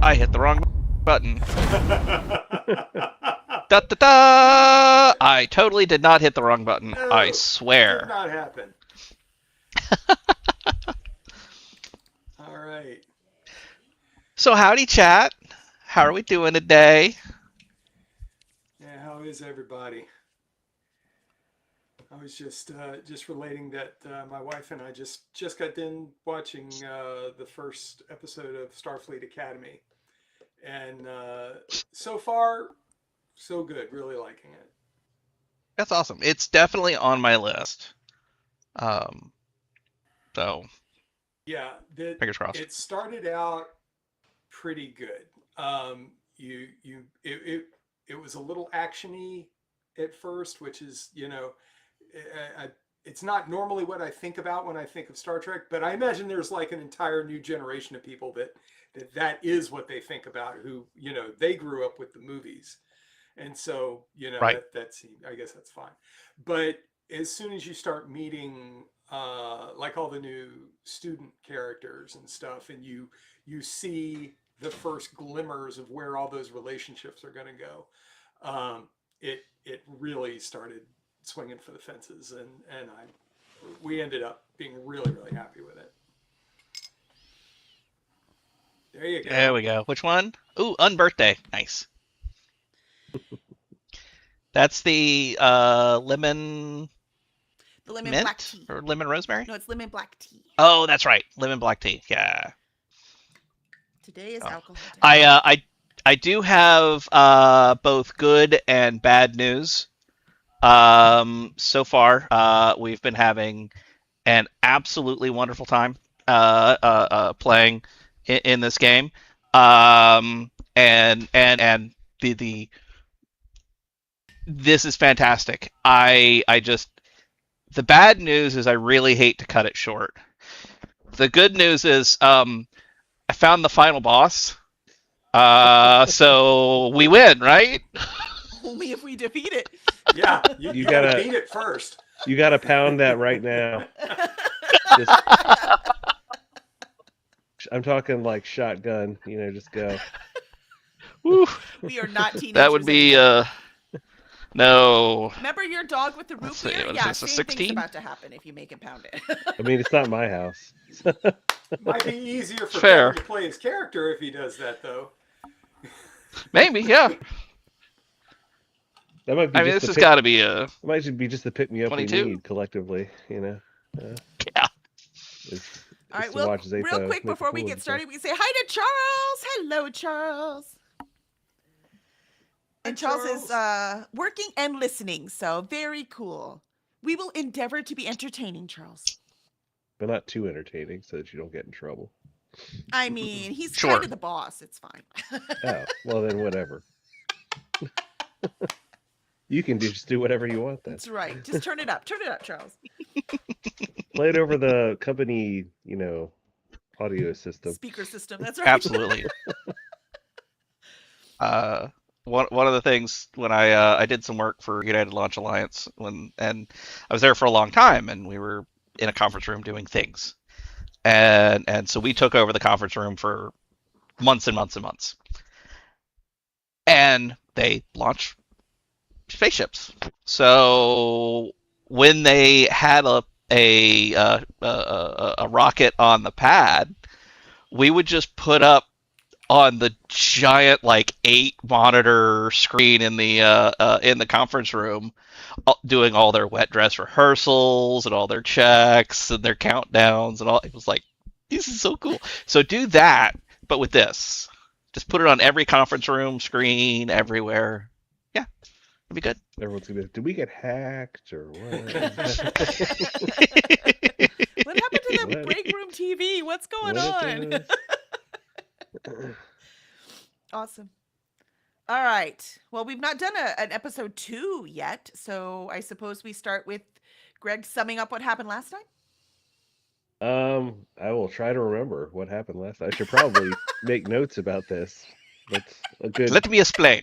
I hit the wrong button. Da da da! I totally did not hit the wrong button. No, I did swear. not happen. All right. So howdy, chat. How are we doing today? Yeah, how is everybody? I was just relating that my wife and I just got done watching the first episode of Starfleet Academy, and so far so good. Really liking it. That's awesome. It's definitely on my list. Um, so Yeah, that fingers crossed. it started out pretty good. It was a little actiony at first, which is I, it's not normally what I think about when I think of Star Trek, but I imagine there's like an entire new generation of people that is what they think about, who they grew up with the movies, and so Right. that's I guess that's fine. But as soon as you start meeting like all the new student characters and stuff, and you see the first glimmers of where all those relationships are going to go, it really started swinging for the fences, and we ended up being really happy with it. There you go. There we go. Which one? Ooh, unbirthday. Nice. That's the lemon The lemon mint black tea. or lemon rosemary. No, it's lemon black tea. Oh, that's right. Lemon black tea. Yeah. Today is Oh. alcohol day. I do have both good and bad news. So far, we've been having an absolutely wonderful time playing in this game. And the this is fantastic. I just the bad news is I really hate to cut it short. The good news is I found the final boss. So we win, right? Only if we defeat it. Yeah, you gotta beat it first. You gotta pound that right now. I'm talking like shotgun. Just go. Woo. We are not teenagers. That would be no. Remember your dog with the root See, beer? what is Yeah, this, a same 16? thing's about to happen if you make him pound it. I mean, it's not my house. Might be easier for Fair. Kevin to play his character if he does that, though. Maybe, yeah. That might be. I mean, this has got to be a. It might be just the pick me up 22? we need collectively. Yeah. All right, well, real quick before we get started, we can say hi to Charles. Hello, Charles. And Charles is working and listening, so very cool. We will endeavor to be entertaining, Charles. But not too entertaining, so that you don't get in trouble. I mean, he's Sure. kind of the boss. It's fine. Oh, well then, whatever. You can just do whatever you want then. That's right. Just turn it up. Turn it up, Charles. Play it over the company, audio system. Speaker system. That's right. Absolutely. One of the things when I did some work for United Launch Alliance and I was there for a long time, and we were in a conference room doing things, and so we took over the conference room for months and months and months, and they launched spaceships. So when they had a rocket on the pad, we would just put up on the giant 8 monitor screen in the conference room, doing all their wet dress rehearsals and all their checks and their countdowns and all. It was like, this is so cool. So do that, but with this. Just put it on every conference room screen everywhere. Yeah, it'd be good. Everyone's gonna. Did we get hacked or what? What happened to the break room TV? What's going on? Awesome. All right. Well, we've not done an episode 2 yet, so I suppose we start with Greg summing up what happened last time. I will try to remember what happened last. I should probably make notes about this. That's a good. Let me explain.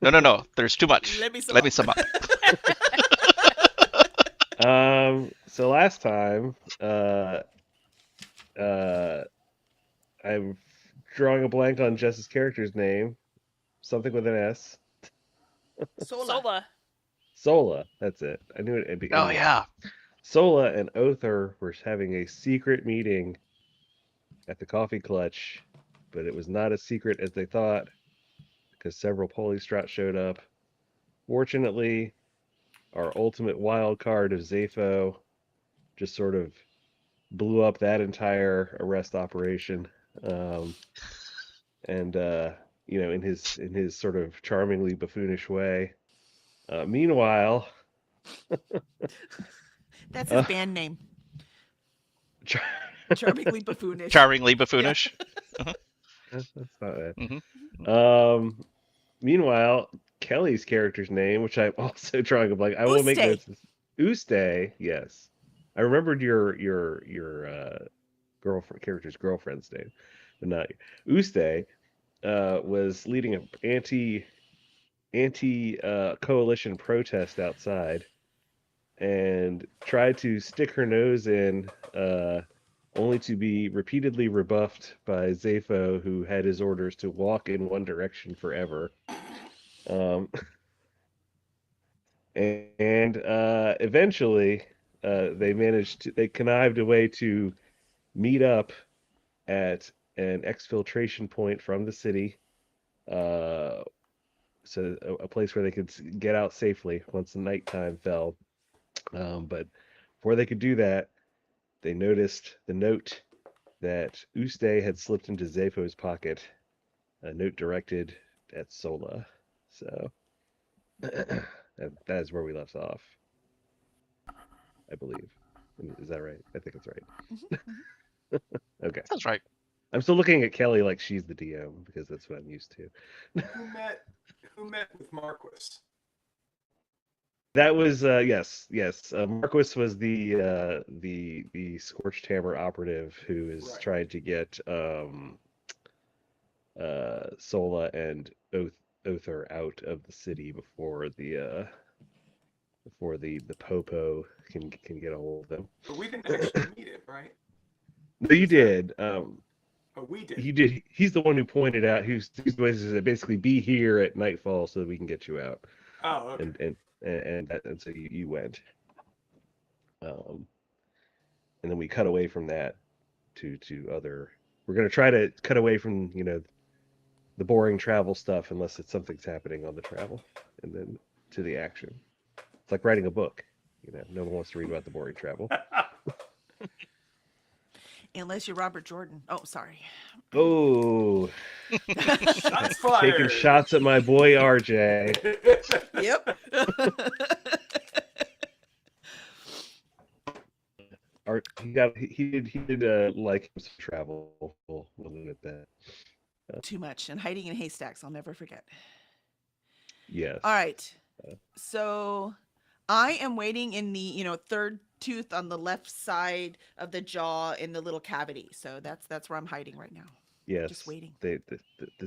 No. There's too much. Let me sum up. So last time, I drawing a blank on Jess's character's name. Something with an S. Sola. Sola. Sola. That's it. I knew it. Oh yeah. Sola and Othar were having a secret meeting at the Coffee Clutch, but it was not as secret as they thought because several Polystrat showed up. Fortunately, our ultimate wild card of Zafo just sort of blew up that entire arrest operation. Um, and in his sort of charmingly buffoonish way. Meanwhile, That's his uh, band name. char- Charmingly buffoonish. Charmingly buffoonish. that's not it. Mm-hmm. Meanwhile, Kelly's character's name, which I'm also drawing a blank. I will make Uste. notes. Uste, yes. I remembered your girlfriend character's girlfriend's name, but not Uste. Was leading an anti coalition protest outside, and tried to stick her nose in, only to be repeatedly rebuffed by Zafo, who had his orders to walk in one direction forever. Um, and eventually, they connived a way to meet up at an exfiltration point from the city, uh, so a place where they could get out safely once the nighttime fell. But before they could do that, they noticed the note that Uste had slipped into Zafo's pocket, a note directed at Sola. So that is where we left off, I believe. Is that right? I think it's right. Mhm. Okay. That's right. I'm still looking at Kelly like she's the DM because that's what I'm used to. Who met with Marquis? That was yes. Marquis was the Scorched Hammer operative who is Right. trying to get Sola and Othar out of the city before the Popo can get a hold of them. But we didn't actually meet him, right? No, you Is that- did. Oh, we did. He did. He's the one who pointed out who's basically be here at nightfall so that we can get you out. Oh, okay. And so you went. And then we cut away from that to other. We're gonna try to cut away from the boring travel stuff unless something's happening on the travel, and then to the action. It's like writing a book. No one wants to read about the boring travel. Unless you're Robert Jordan. Oh, sorry. Oh, Shots fired. taking shots at my boy RJ. Yep. He did like some travel. We'll leave it at that. Too much. And hiding in haystacks, I'll never forget. Yes. All right. So I am waiting in the, third tooth on the left side of the jaw in the little cavity. So that's where I'm hiding right now. Yes. Just waiting. The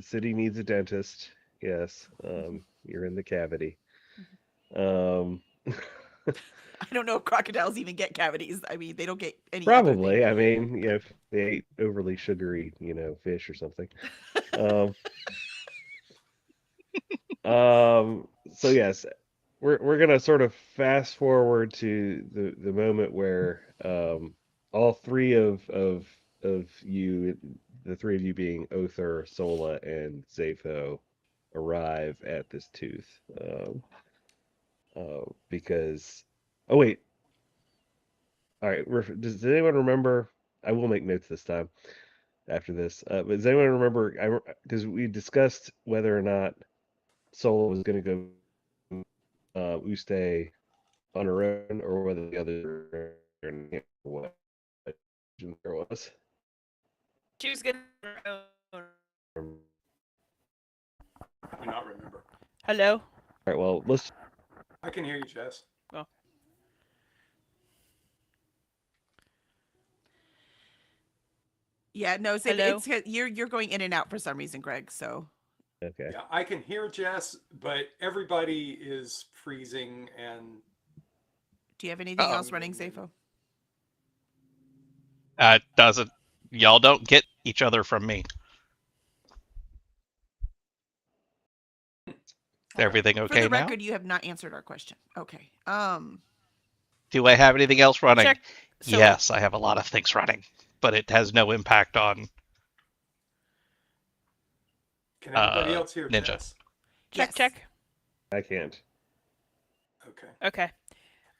city needs a dentist. Yes. You're in the cavity. Um I don't know if crocodiles even get cavities. I mean, they don't get any. Probably. I mean, if they ate overly sugary, fish or something. So yes, we're gonna sort of fast forward to the moment where all three of you, the three of you being Othar, Sola, and Zafo, arrive at this tooth. Because oh wait, all right. Does anyone remember? I will make notes this time after this. But does anyone remember? Because we discussed whether or not Sola was going to go Uste on her own, or whether the other what there was. She was gonna. I do not remember. Hello. All right. Well, let's. I can hear you, Jess. Oh. Yeah, no, Hello? you're going in and out for some reason, Greg. So Okay. Yeah, I can hear Jess, but everybody is freezing and do you have anything Uh-oh. else running, Zafo? Doesn't. Y'all don't get each other from me. Everything For okay the now? record, you have not answered our question. Okay. Do I have anything else running? Check. So, Yes, I have a lot of things running, but it has no impact on Can anybody else hear Ninja. Jess? check, Yes. check. I can't. Okay. Okay.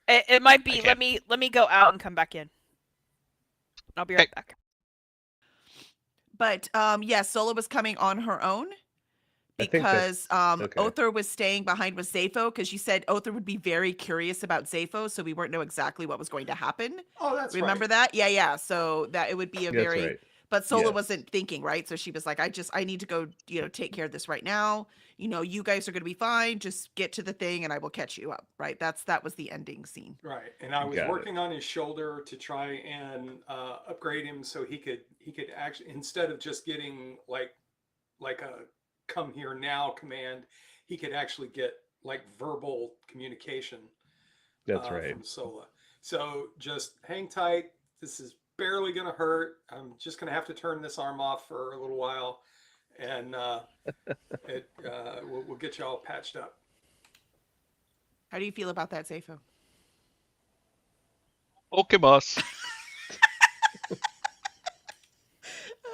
It might I be. can. Let me go out and come back in. I'll be right Okay. back. But Sola was coming on her own I think because okay. Othar was staying behind with Zepho because you said Othar would be very curious about Zepho, so we weren't know exactly what was going to happen. Oh, that's Remember right. that? Yeah. So that it would be a That's very right. but Sola Yes. wasn't thinking, right? So she was like, I need to go, take care of this right now. You guys are gonna be fine. Just get to the thing and I will catch you up, right? That was the ending scene. Right. And I was Got it. working on his shoulder to try and upgrade him so he could actually, instead of just getting like a come here now command, he could actually get like verbal communication That's right. from Sola. So just hang tight. This is barely going to hurt. I'm just going to have to turn this arm off for a little while, and we'll get you all patched up. How do you feel about that, Zepho? Okay, boss.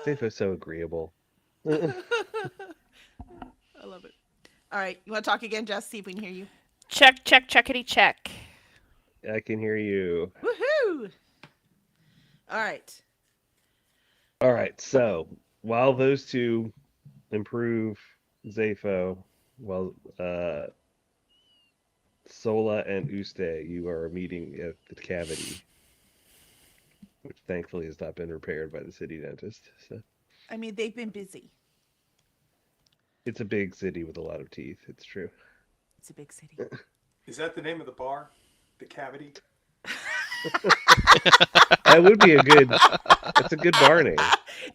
Seifo's so agreeable. I love it. All right, you want to talk again, Jess? See if we can hear you. Check, check, checkity check. I can hear you. Woohoo! All right. All right. So while those two improve Zepho, while Sola and Uste, you are meeting at the cavity, which thankfully has not been repaired by the city dentist. So I mean, they've been busy. it's a big city with a lot of teeth. It's true. It's a big city. Is that the name of the bar? The Cavity? That would be a good. That's a good bar name.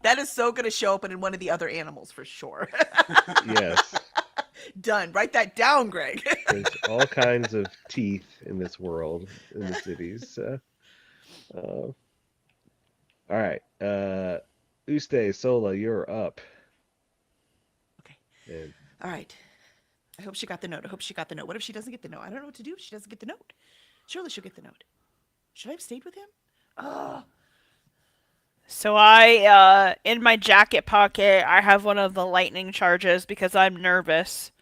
That is so going to show up in one of the other animals for sure. Yes. Done. Write that down, Greg. There's all kinds of teeth in this world, in the cities. All right. Uste, Sola, you're up. Okay. And All right. I hope she got the note. What if she doesn't get the note? I don't know what to do if she doesn't get the note. Surely she'll get the note. Should I have stayed with him? Oh. So I, in my jacket pocket, I have one of the lightning charges because I'm nervous.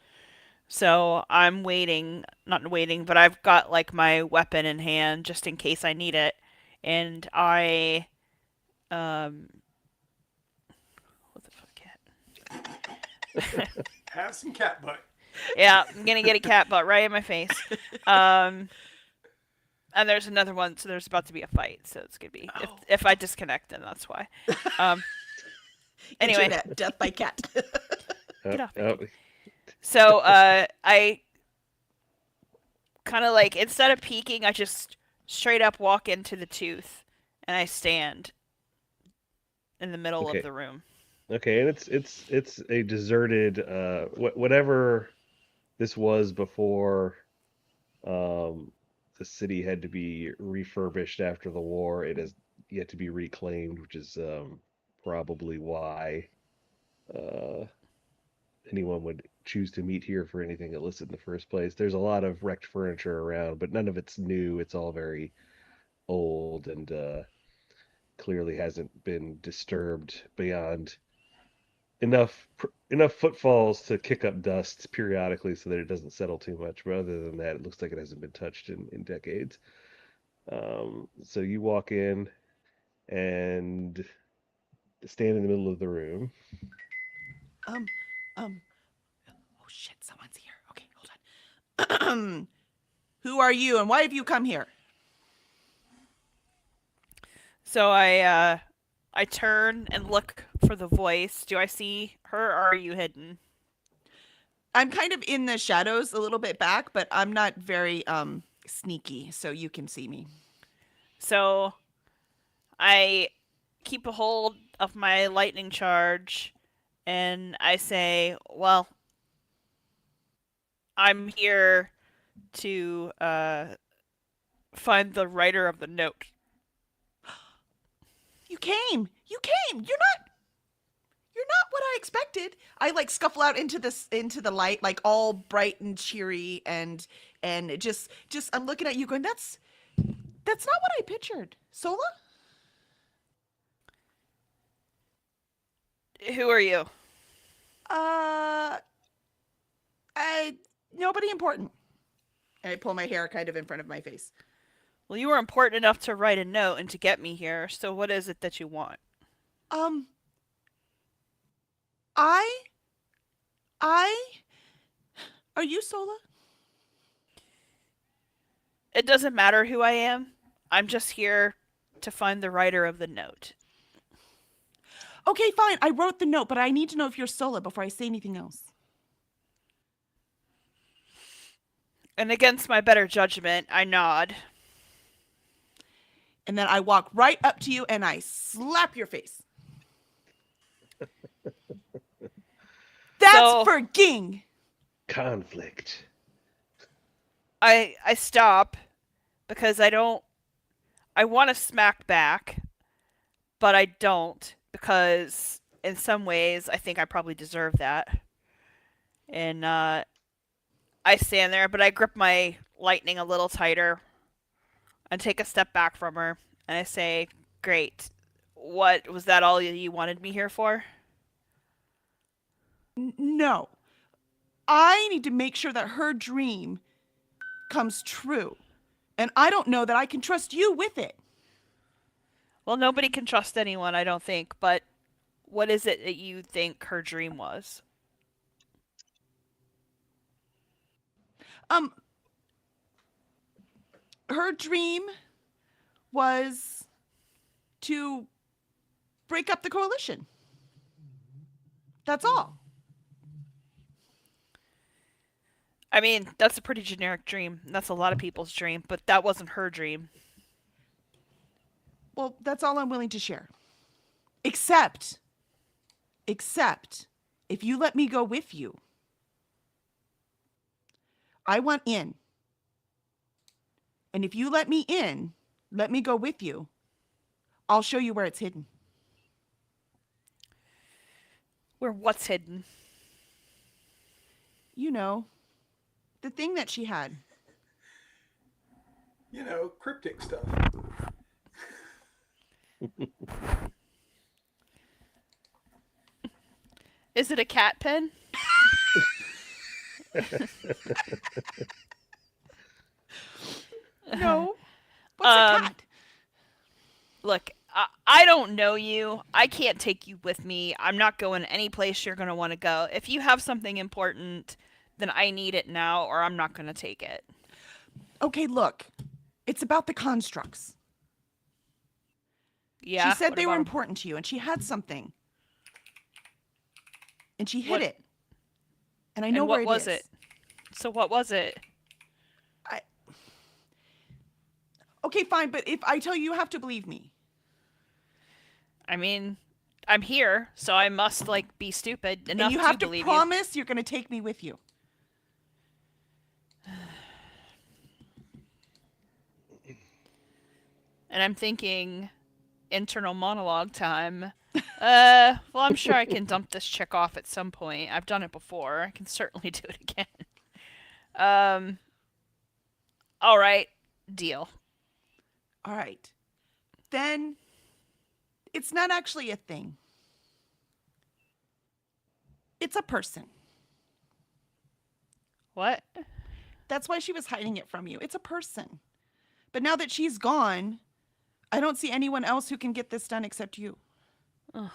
So I'm not waiting, but I've got like my weapon in hand just in case I need it. And I, what the fuck, cat? Have some cat butt. Yeah, I'm gonna get a cat butt right in my face. And there's another one, so there's about to be a fight, so it's gonna be if I disconnect, then that's why. Anyway, Internet, death by cat. Get off oh, so I kind of like instead of peeking, I just straight up walk into the tooth, and I stand in the middle Okay. of the room. okay, and it's a deserted whatever this was before the city had to be refurbished after the war. It has yet to be reclaimed, which is probably why anyone would choose to meet here for anything illicit in the first place. There's a lot of wrecked furniture around, but none of it's new. It's all very old and clearly hasn't been disturbed beyond enough footfalls to kick up dust periodically so that it doesn't settle too much. But other than that, it looks like it hasn't been touched in decades. So you walk in and stand in the middle of the room. um, oh shit, someone's here. Okay, hold on. Who are you and why have you come here? So I turn and look for the voice. Do I see her, or are you hidden? I'm kind of in the shadows a little bit back, but I'm not very sneaky, so you can see me. So I keep a hold of my lightning charge and I say, well, I'm here to find the writer of the note. You came. You're You're not what I expected. I like scuffle out into the light, like all bright and cheery, and just I'm looking at you going, that's not what I pictured. Sola? Who are you? Uh I nobody important. And I pull my hair kind of in front of my face. Well, you were important enough to write a note and to get me here, so what is it that you want? Um I I are you Sola? It doesn't matter who I am. I'm just here to find the writer of the note. Okay, fine. I wrote the note, but I need to know if you're Sola before I say anything else. And against my better judgment, I nod. And then I walk right up to you and I slap your face. That's So- for Ging. Conflict. I stop because I want to smack back, but I don't because in some ways I think I probably deserve that. And I stand there, but I grip my lightning a little tighter and take a step back from her and I say, "Great. What was that all you wanted me here for?" No. I need to make sure that her dream comes true. And I don't know that I can trust you with it. Well, nobody can trust anyone, I don't think, but what is it that you think her dream was? Um her dream was to break up the coalition. That's all. I mean, that's a pretty generic dream. That's a lot of people's dream, but that wasn't her dream. Well, that's all I'm willing to share. Except if you let me go with you. I want in. And if you let me in, let me go with you, I'll show you where it's hidden. Where what's hidden? You know, the thing that she had. You know, cryptic stuff. Is it a cat pen? No. What's a cat? Look, I don't know you. I can't take you with me. I'm not going any place you're going to want to go. If you have something important, then I need it now or I'm not going to take it. Okay, look. It's about the constructs. Yeah. She said what they were about 'em? important to you and she had something. And she hid What- it. And I know And where what was is. it? So what was it? Okay, fine, but if I tell you, you have to believe me. I mean, I'm here, so I must like be stupid enough And you have to believe promise you're going to take me with you. you. And I'm thinking internal monologue time. Well, I'm sure I can dump this chick off at some point. I've done it before. I can certainly do it again. All right, deal. All right. Then it's not actually a thing. It's a person. What? That's why she was hiding it from you. It's a person. But now that she's gone, I don't see anyone else who can get this done except you. A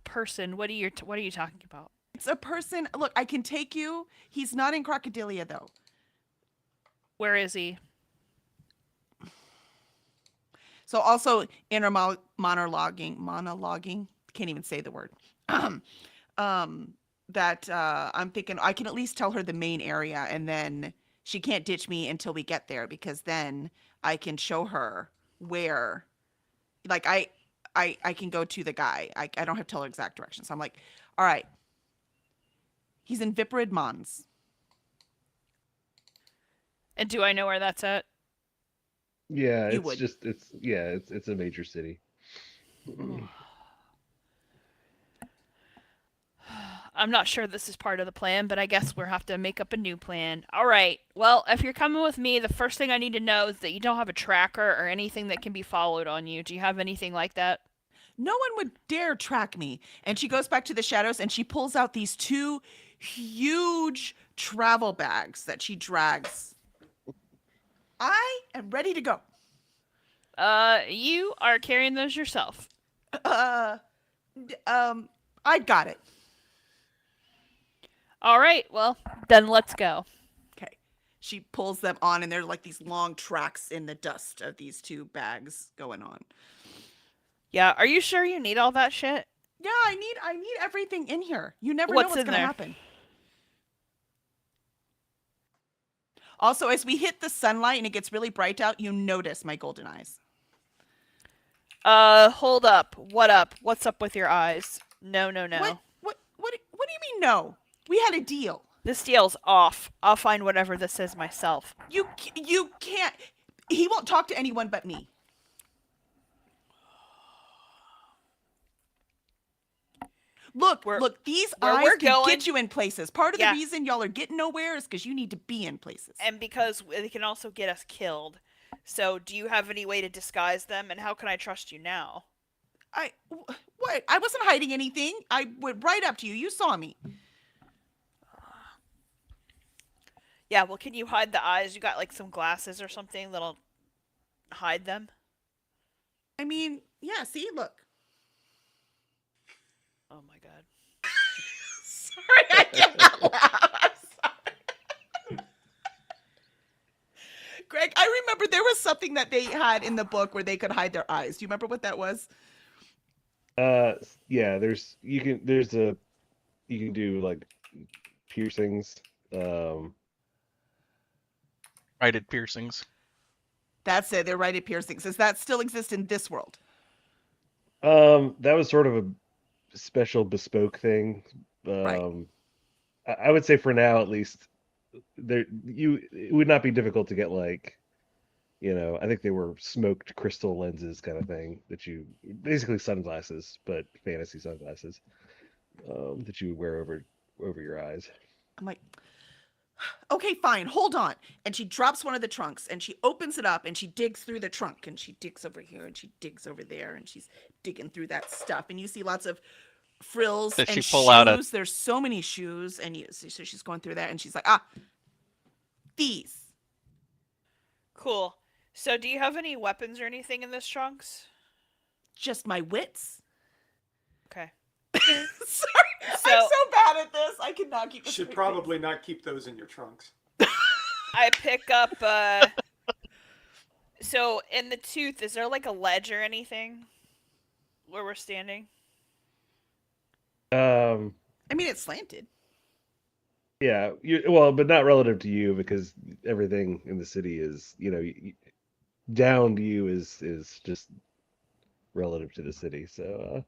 person? What are you talking about? It's a person. Look, I can take you. He's not in Crocodilia, though. Where is he? So also inner monologuing. Can't even say the word. That I'm thinking I can at least tell her the main area, and then she can't ditch me until we get there, because then I can show her where, like I can go to the guy. I don't have to tell her exact direction. So I'm like, all right, he's in Viperid Mons. And do I know where that's at? Yeah, You it's would. just it's a major city. I'm not sure this is part of the plan, but I guess we'll have to make up a new plan. All right. Well, if you're coming with me, the first thing I need to know is that you don't have a tracker or anything that can be followed on you. Do you have anything like that? No one would dare track me. And she goes back to the shadows and she pulls out these two huge travel bags that she drags. I am ready to go. You are carrying those yourself. Uh, I got it. All right. Well, then let's go. Okay. She pulls them on, and there's like these long tracks in the dust of these two bags going on. Yeah. Are you sure you need all that shit? Yeah, I need everything in here. You never know What's what's in gonna there? happen. Also, as we hit the sunlight and it gets really bright out, you notice my golden eyes. Hold up. What up? What's up with your eyes? No, no, no. What do you mean no? We had a deal. This deal's off. I'll find whatever this is myself. You can't. He won't talk to anyone but me. Look, these eyes can get you in places. Part of the reason y'all are getting nowhere is because you need to be in places. And because they can also get us killed. So, do you have any way to disguise them, and how can I trust you now? What? I wasn't hiding anything. I went right up to you. You saw me. Yeah, well, can you hide the eyes? You got, like, some glasses or something that'll hide them? I mean, yeah, see, look. Oh my god. Sorry, I cannot laugh. I'm sorry. Greg, I remember there was something that they had in the book where they could hide their eyes. Do you remember what that was? Yeah, you can do like piercings. Righted piercings. That's it. They're righted piercings. Does that still exist in this world? That was sort of a special bespoke thing. Right. I would say for now at least it would not be difficult to get like, I think they were smoked crystal lenses kind of thing that you basically sunglasses, but fantasy sunglasses, that you would wear over your eyes. I'm like, okay, fine, hold on. And she drops one of the trunks and she opens it up and she digs through the trunk and she digs over here and she digs over there and she's digging through that stuff. And you see lots of frills Does and she pull shoes. out a- There's so many shoes. And so she's going through that and she's like, these. Cool. So, do you have any weapons or anything in this trunks? Just my wits. Okay. Sorry, So- I'm so bad at this. I cannot keep. Should probably not keep those in your trunks. I pick up, So, in the tooth, is there like a ledge or anything where we're standing? Um, I mean, it's slanted. yeah, well, but not relative to you because everything in the city is, down to you is just relative to the city. So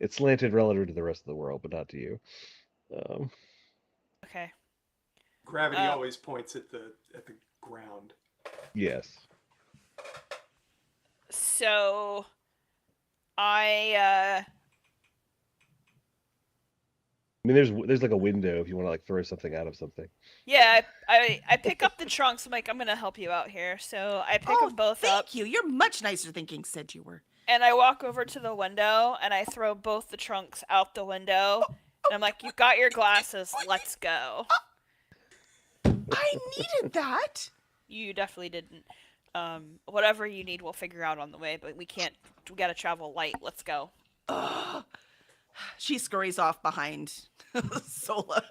it's slanted relative to the rest of the world, but not to you. Okay. Gravity always points at the ground. Yes. So, I mean, there's like a window if you want to like throw something out of something. Yeah, I pick up the trunks. I'm like, I'm gonna help you out here. So I pick them both up. Thank you. You're much nicer than King said you were. And I walk over to the window and I throw both the trunks out the window. And I'm like, you've got your glasses. Let's go. I needed that. You definitely didn't. Whatever you need, we'll figure out on the way. But we gotta travel light. Let's go. She scurries off behind Sola.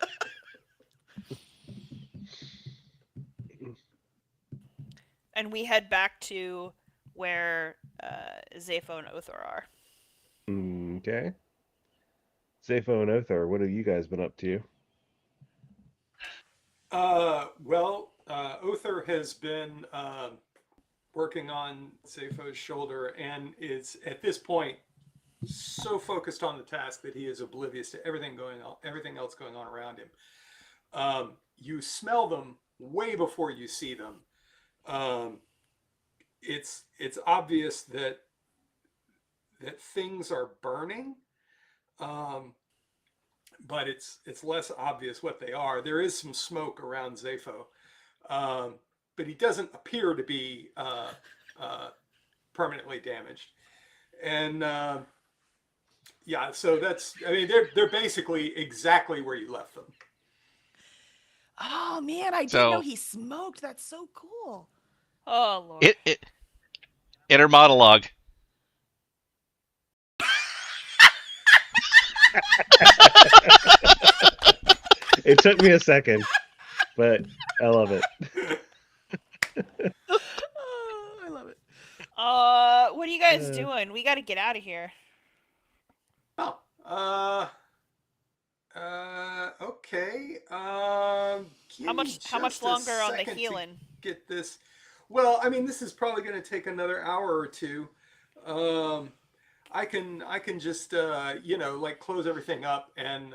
And we head back to where Zapho and Othor are. Okay. Zapho and Othar, what have you guys been up to? Othar has been working on Zapho's shoulder and is at this point so focused on the task that he is oblivious to everything else going on around him. You smell them way before you see them. It's obvious that things are burning. but it's less obvious what they are. There is some smoke around Zepho, um, but he doesn't appear to be uh, permanently damaged. And yeah, so that's, I mean, they're basically exactly where you left them. Oh man, I didn't know So he smoked. That's so cool. Oh lord. it inner monologue. It took me a second, but I love it. Oh, I love it. What are you guys Uh, doing? We got to get out of here. Oh, okay. How Give me much? How much just a longer on the second to healing? get this. Well, I mean, this is probably going to take another hour or two. Um, I can just like close everything up and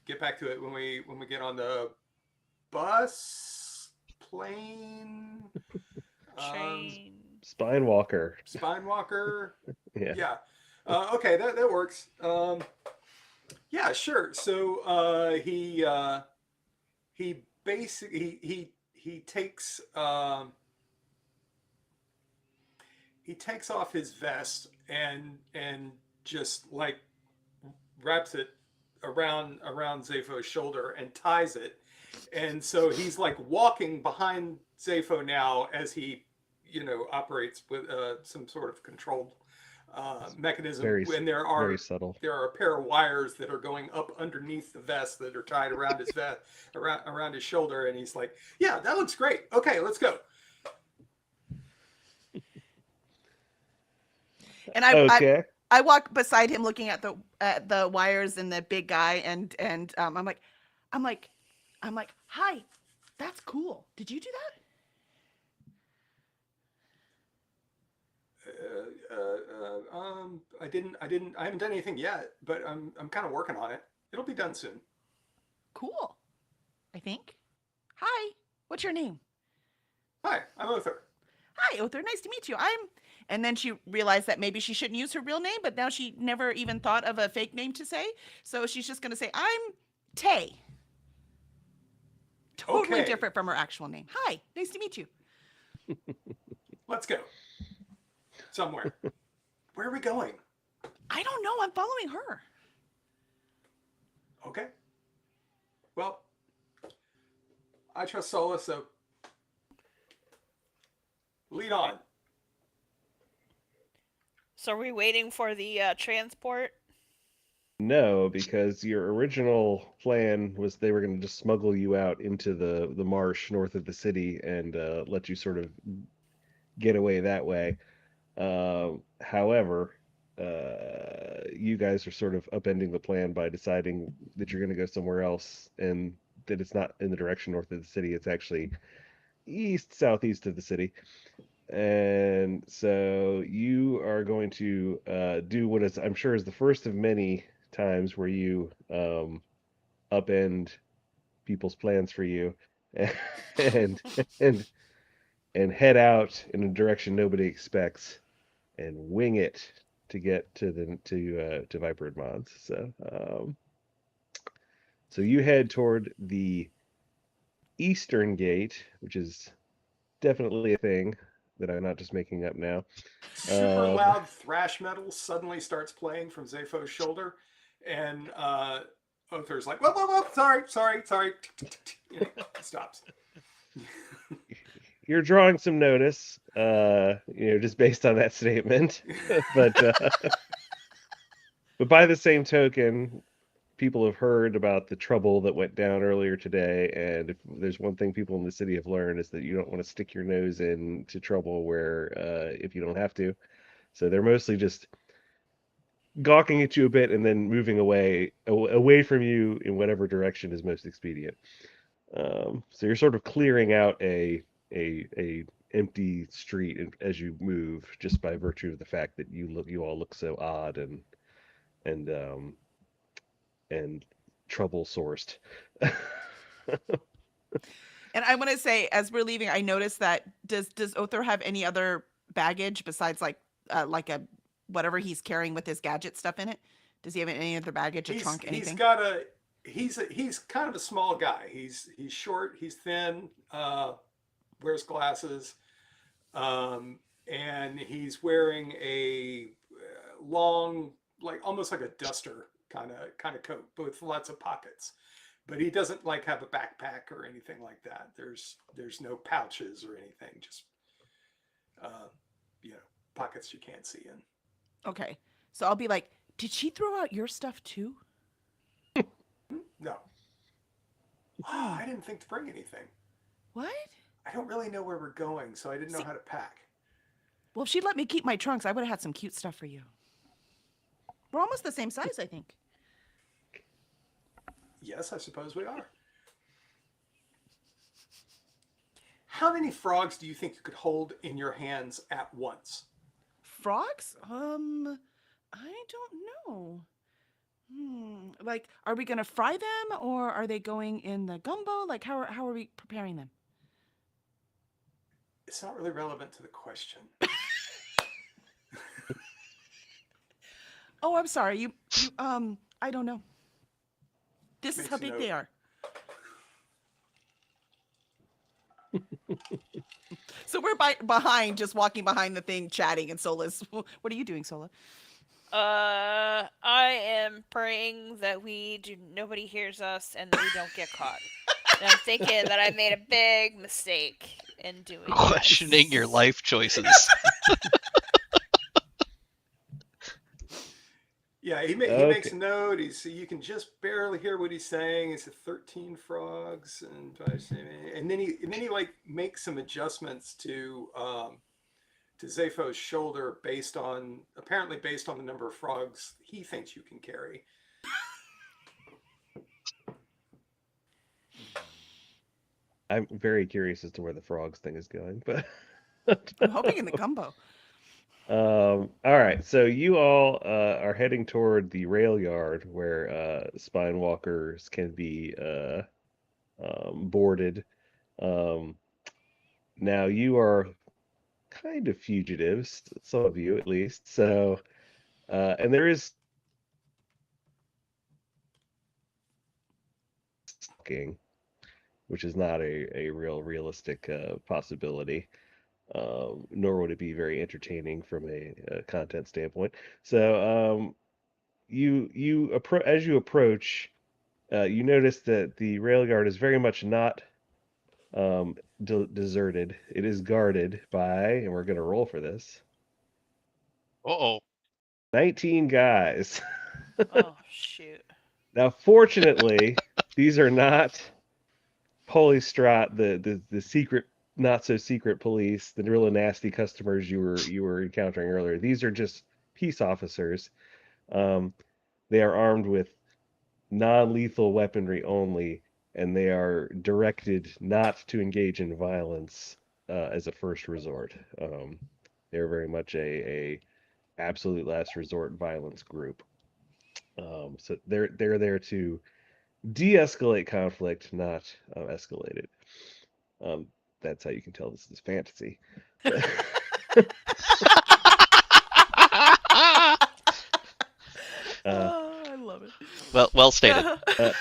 get back to it when we get on the bus, plane, um, Train. Spine Walker. spine walker. Yeah. Yeah. Okay, that works. Yeah, sure. So he basically he takes off his vest and just like wraps it around Zapho's shoulder and ties it. And so he's like walking behind Zapho now as he, operates with some sort of controlled mechanism. Very, And very subtle. there are a pair of wires that are going up underneath the vest that are tied around his vest, around his shoulder. And he's like, "Yeah, that looks great. Okay, let's go." And Okay. I walk beside him, looking at the wires and the big guy, and I'm like, I'm like, hi, that's cool. Did you do that? I haven't done anything yet, but I'm kind of working on it. It'll be done soon. Cool. I think. Hi. What's your name? Hi, I'm Uther. Hi, Other. Nice to meet you. I'm. And then she realized that maybe she shouldn't use her real name, but now she never even thought of a fake name to say. So she's just going to say, I'm Tay. Totally Okay, different from her actual name. Hi. Nice to meet you. let's go somewhere. Where are we going? I don't know. I'm following her. Okay. Well, I trust Sola, so lead on. So are we waiting for the transport? No, because your original plan was they were going to just smuggle you out into the marsh north of the city and let you sort of get away that way. However, you guys are sort of upending the plan by deciding that you're going to go somewhere else and that it's not in the direction north of the city. It's actually east, southeast of the city. And so you are going to do what is, I'm sure, is the first of many times where you upend people's plans for you and and and head out in a direction nobody expects and wing it to get to Viper and Mons. So you head toward the eastern gate, which is definitely a thing that I'm not just making up now. Super Um, loud thrash metal suddenly starts playing from Zapho's shoulder, and Uther's like, whoa, sorry. Stops. you're drawing some notice, just based on that statement. but but by the same token, people have heard about the trouble that went down earlier today, and if there's one thing people in the city have learned is that you don't want to stick your nose into trouble where if you don't have to. So they're mostly just gawking at you a bit and then moving away from you in whatever direction is most expedient. So you're sort of clearing out a empty street as you move, just by virtue of the fact that you all look so odd and and trouble sourced. And I want to say, as we're leaving, I noticed that does Other have any other baggage besides like a whatever he's carrying with his gadget stuff in it? Does he have any other baggage, a trunk, He's anything? got a he's kind of a small guy. He's short, he's thin, wears glasses, and he's wearing a long, like almost like a duster kind of coat with lots of pockets. But he doesn't like have a backpack or anything like that. There's no pouches or anything. Just uh, you know, pockets you can't see in. Okay. So I'll be like, did she throw out your stuff too? No, Oh, I didn't think to bring anything. what? I don't really know where we're going, so I didn't know See, how to pack. well, if she'd let me keep my trunks, I would have had some cute stuff for you. We're almost the same size, I think. Yes, I suppose we are. How many frogs do you think you could hold in your hands at once? Frogs? I don't know. Like, are we gonna fry them or are they going in the gumbo? Like, how are we preparing them? It's not really relevant to the question. Oh, I'm sorry. I don't know. This is how Makes a big they note. are. So we're behind, just walking behind the thing, chatting, and Sola's. What are you doing, Sola? I am praying that nobody hears us and that we don't get caught. And I'm thinking that I made a big mistake in doing Questioning your this. life choices. Yeah, he makes Okay. a note. You can just barely hear what he's saying. It's 13 frogs, and then he like makes some adjustments to Zapho's shoulder based on the number of frogs he thinks you can carry. I'm very curious as to where the frogs thing is going, but I'm hoping in the gumbo. all right. So you all are heading toward the rail yard where spine walkers can be boarded. Um, Now you are kind of fugitives, some of you at least. So, and there is stalking, which is not a realistic possibility. Nor would it be very entertaining from a content standpoint. So, as you approach, you notice that the rail yard is very much not um, deserted. It is guarded by, and we're going to roll for this, Uh-oh. 19 guys. Oh shoot. Now, fortunately, these are not Polystrat, the secret, not so secret police, the really nasty customers you were encountering earlier. These are just peace officers. Um, they are armed with non-lethal weaponry only, and they are directed not to engage in violence as a first resort. They're very much a absolute last resort violence group. So they're there to de-escalate conflict, not escalate it. Um, that's how you can tell this is fantasy. uh, Oh, I love it. Well stated. uh,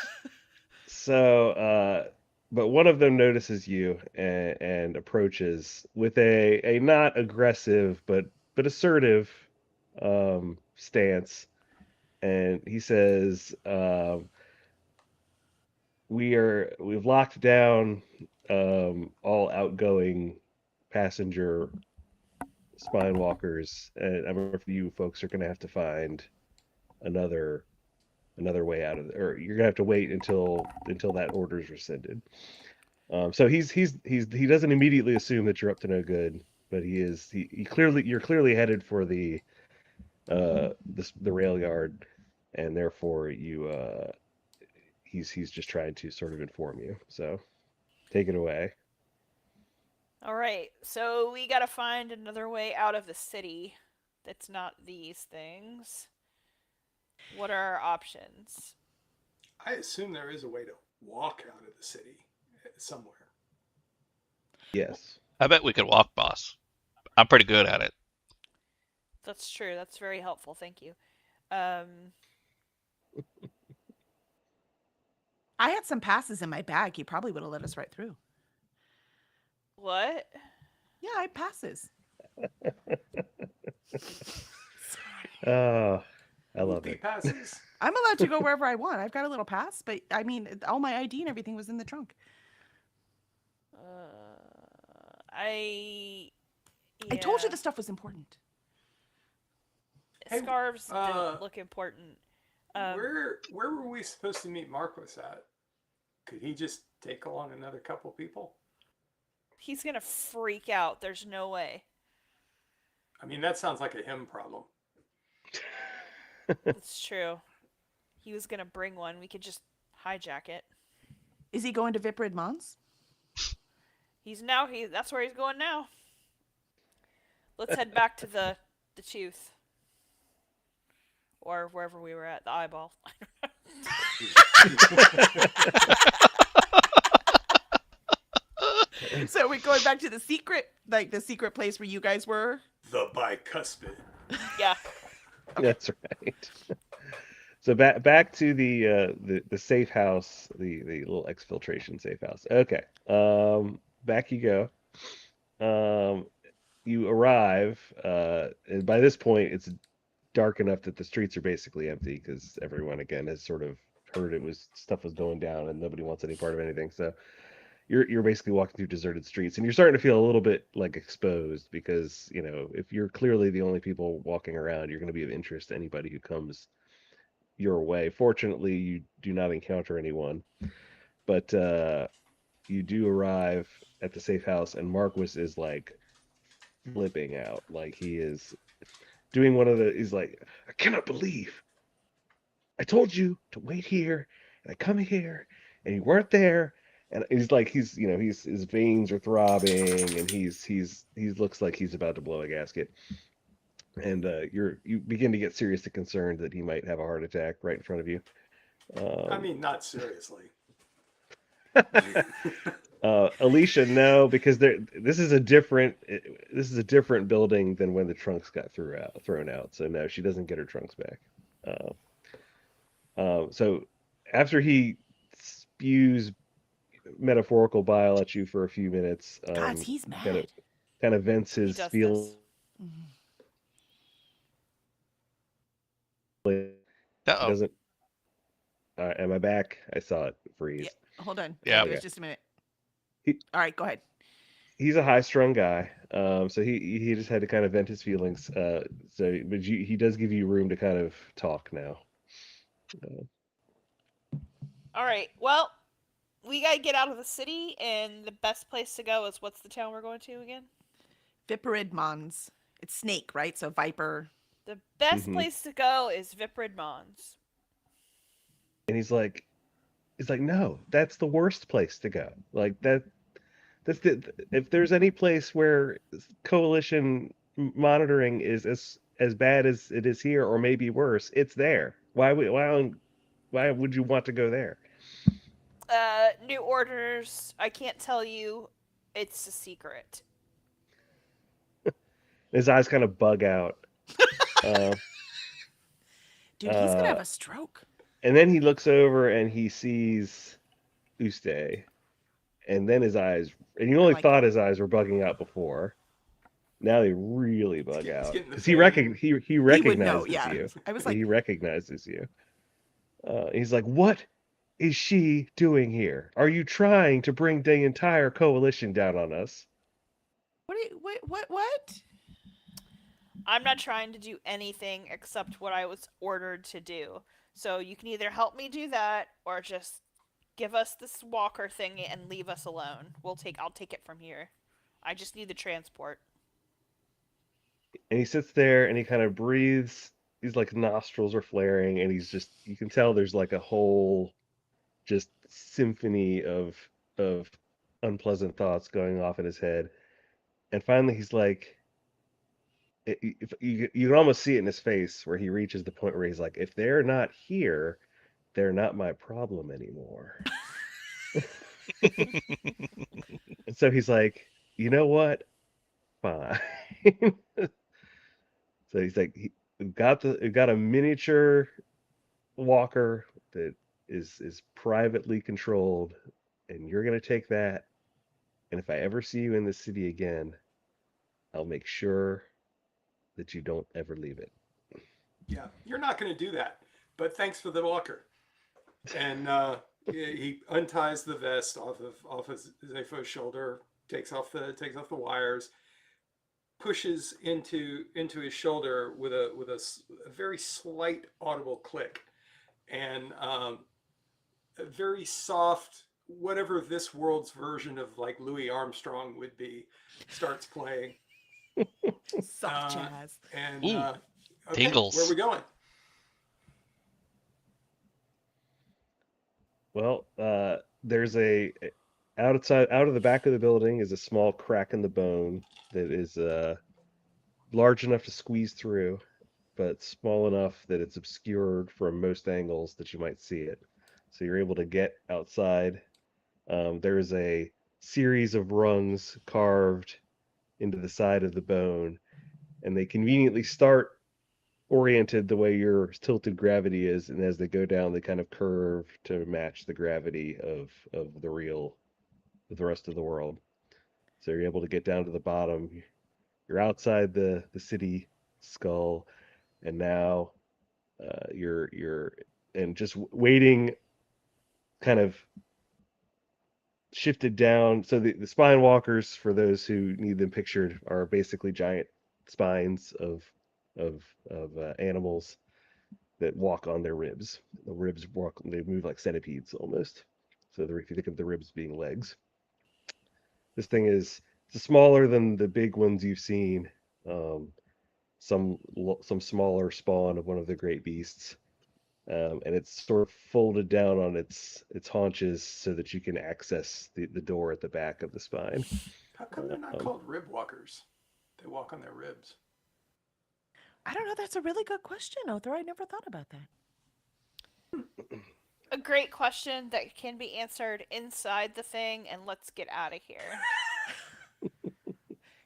so, but one of them notices you and approaches with a not aggressive but assertive stance, and he says, we've locked down all outgoing passenger spine walkers, and I'm afraid you folks are going to have to find another way out of it, or you're gonna have to wait until that order is rescinded. So he doesn't immediately assume that you're up to no good, but he clearly you're clearly headed for the rail yard, and therefore he's just trying to sort of inform you. So take it away. Alright, so we gotta find another way out of the city that's not these things. What are our options? I assume there is a way to walk out of the city somewhere. Yes. I bet we could walk, boss. I'm pretty good at it. That's true, that's very helpful, thank you. Um, I had some passes in my bag. He probably would have let us right through. What? Yeah, I had passes. Oh, I love Multi it. passes. I'm allowed to go wherever I want. I've got a little pass, but I mean, all my ID and everything was in the trunk. I I told you yeah. the stuff was important. Hey, Scarves uh, didn't look important. where were we supposed to meet Marcos at? Could he just take along another couple people? He's gonna freak out. There's no way. I mean, that sounds like a him problem. It's true. He was gonna bring one. We could just hijack it. Is he going to Viprid Mons? He's now. That's where he's going now. Let's head back to the tooth or wherever we were at. The eyeball. So we're going back to the secret, like the secret place where you guys were. The bicuspid. Yeah. That's right. So back to the safe house, the little exfiltration safe house. Okay. Back you go. Um, you arrive, and by this point it's dark enough that the streets are basically empty because everyone again has sort of heard stuff was going down and nobody wants any part of anything. So you're basically walking through deserted streets and you're starting to feel a little bit like exposed because, if you're clearly the only people walking around, you're going to be of interest to anybody who comes your way. Fortunately, you do not encounter anyone, but you do arrive at the safe house, and Marquis is like flipping out. Like he is doing one of the. He's like, I cannot believe I told you to wait here, and I come here, and you weren't there. And he's like, his veins are throbbing, and he looks like he's about to blow a gasket. And you begin to get seriously concerned that he might have a heart attack right in front of you. I Um, mean, not seriously. Alicia, no, because this is a different building than when the trunks got thrown out. So no, she doesn't get her trunks back. So after he spews metaphorical bile at you for a few minutes, Guys, he's kind of mad. kind of vents He his does feelings. this. Mhm. Uh He oh. doesn't. Am I back? I saw it Yeah, freeze. hold on. Yeah. Give us Okay. just a minute. He, All right, go ahead. he's a high-strung guy, so he just had to kind of vent his feelings. But he does give you room to kind of talk now. Uh, All right. Well, we gotta get out of the city, and the best place to go is what's the town we're going to again? Viprid Mons. It's snake, right? So viper. The best mhm. place to go is Viprid Mons. And he's like, no, that's the worst place to go. Like that. If there's any place where coalition monitoring is as bad as it is here, or maybe worse, it's there. Why would you want to go there? New orders. I can't tell you. It's a secret. His eyes kind of bug out. Uh, Dude, he's gonna uh, have a stroke. and then he looks over and he sees Uste, and then his eyes, and you I only like thought it. his eyes were bugging out before. Now they really bug He's out getting the because vein. he He would know, recognizes yeah. you. I was like, He recognizes you. He's like, "What is she doing here? Are you trying to bring the entire coalition down on us?" what? I'm not trying to do anything except what I was ordered to do. So you can either help me do that or just give us this walker thing and leave us alone. I'll take it from here. I just need the transport. And he sits there and he kind of breathes. He's like nostrils are flaring, and you can tell there's like a whole just symphony of unpleasant thoughts going off in his head. And finally, he's like, if you can almost see it in his face where he reaches the point where he's like, if they're not here, they're not my problem anymore. And so he's like, you know what? Fine. So he's like, we've got a miniature walker that is privately controlled, and you're going to take that. And if I ever see you in this city again, I'll make sure that you don't ever leave it. Yeah, you're not going to do that. But thanks for the walker. And he unties the vest off of Zafo's shoulder, takes off the wires, pushes into his shoulder with a very slight audible click, and a very soft whatever this world's version of like Louis Armstrong would be starts playing. Soft jazz. And Ooh, okay, where are we tingles. going? Well, there's a out of the back of the building is a small crack in the bone that is large enough to squeeze through, but small enough that it's obscured from most angles that you might see it. So you're able to get outside. There's a series of rungs carved into the side of the bone, and they conveniently start oriented the way your tilted gravity is, and as they go down, they kind of curve to match the gravity of the rest of the world. So you're able to get down to the bottom. You're outside the city skull, and now you're and just waiting, kind of shifted down. So the spine walkers, for those who need them pictured, are basically giant spines of animals that walk on their ribs. The ribs walk, they move like centipedes almost. So if you think of the ribs being legs, this thing is smaller than the big ones you've seen. Um, some smaller spawn of one of the great beasts, and it's sort of folded down on its haunches so that you can access the door at the back of the spine. How come they're not Um, called rib walkers? They walk on their ribs. I don't know. That's a really good question, Othar. I never thought about that. A great question that can be answered inside the thing, and let's get out of here.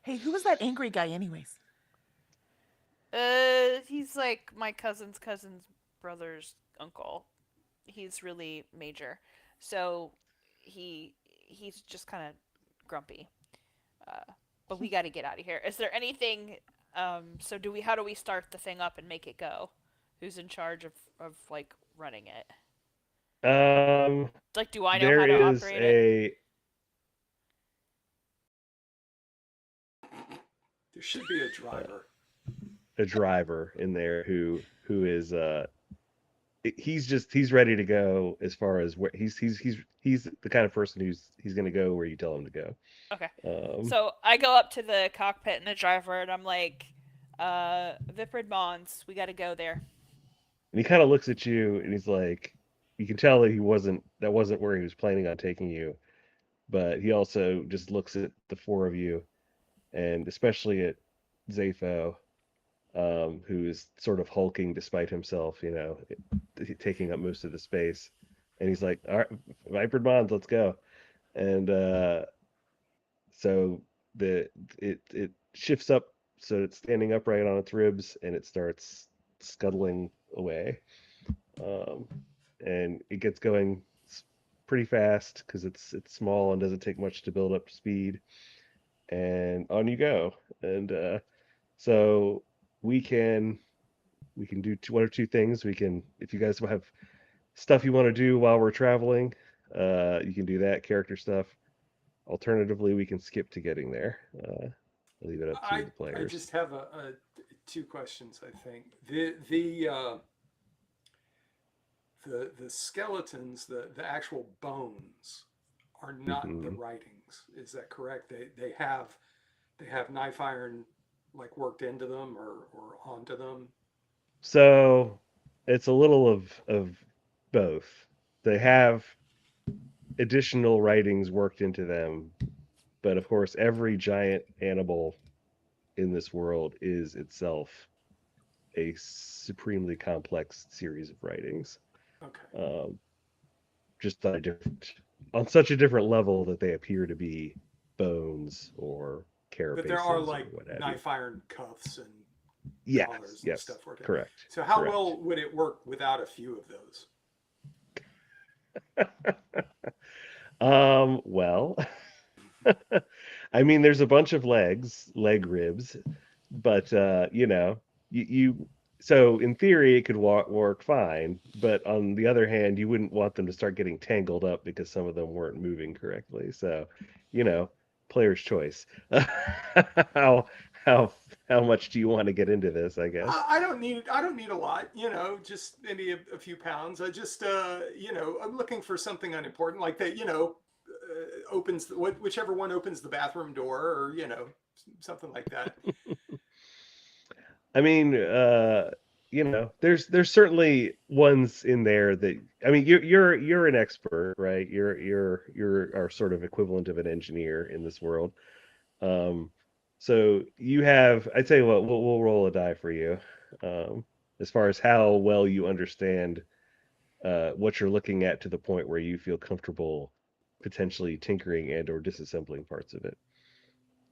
Hey, who was that angry guy, anyways? He's like my cousin's brother's uncle. He's really major, so he's just kind of grumpy. Uh, but we got to get out of here. Is there anything? So do we? How do we start the thing up and make it go? Who's in charge of like running it? um, Like, do I know there how to is operate it? There should be a driver. a driver in there who is he's ready to go as far as where he's the kind of person he's going to go where you tell him to go. Okay. Um, So I go up to the cockpit and the driver, and I'm like, Viprid Mons, we got to go there. and he kind of looks at you and he's like, you can tell that that wasn't where he was planning on taking you, but he also just looks at the four of you, and especially at Zapho, who is sort of hulking despite himself, taking up most of the space. And he's like, "All right, Viper Bonds, let's go." And so it shifts up, so it's standing upright on its ribs, and it starts scuttling away. Um, and it gets going pretty fast because it's small and doesn't take much to build up speed. And on you go. And so we can we can do one or two things. We can, if you guys have stuff you want to do while we're traveling, you can do that character stuff. Alternatively, we can skip to getting there. I'll leave it up to I the I players. just have two questions. I think the skeletons, the actual bones, are not the Hmm. writings. Is that correct? They have knife iron like worked into them or onto them. So it's a little of both. They have additional writings worked into them, but of course, every giant animal in this world is itself a supremely complex series of writings. Okay, Um, just on such a different level that they appear to be bones or but there are carapaces or like what have you. knife iron cuffs and Yes, collars and yes, stuff worked in. correct, So how correct. well would it work without a few of those? Well, I mean, there's a bunch of leg ribs, but you so in theory it could work fine, but on the other hand, you wouldn't want them to start getting tangled up because some of them weren't moving correctly. So, you know, player's choice. How how how much do you want to get into this, I guess? I don't need a lot. Just maybe a few pounds. I just I'm looking for something unimportant like that. Opens whichever one opens the bathroom door, or something like that. I mean, there's certainly ones in there that I mean, you're an expert, right? You're our sort of equivalent of an engineer in this world. Um, so you have, I tell you what, we'll roll a die for you, um, as far as how well you understand what you're looking at to the point where you feel comfortable potentially tinkering and or disassembling parts of it.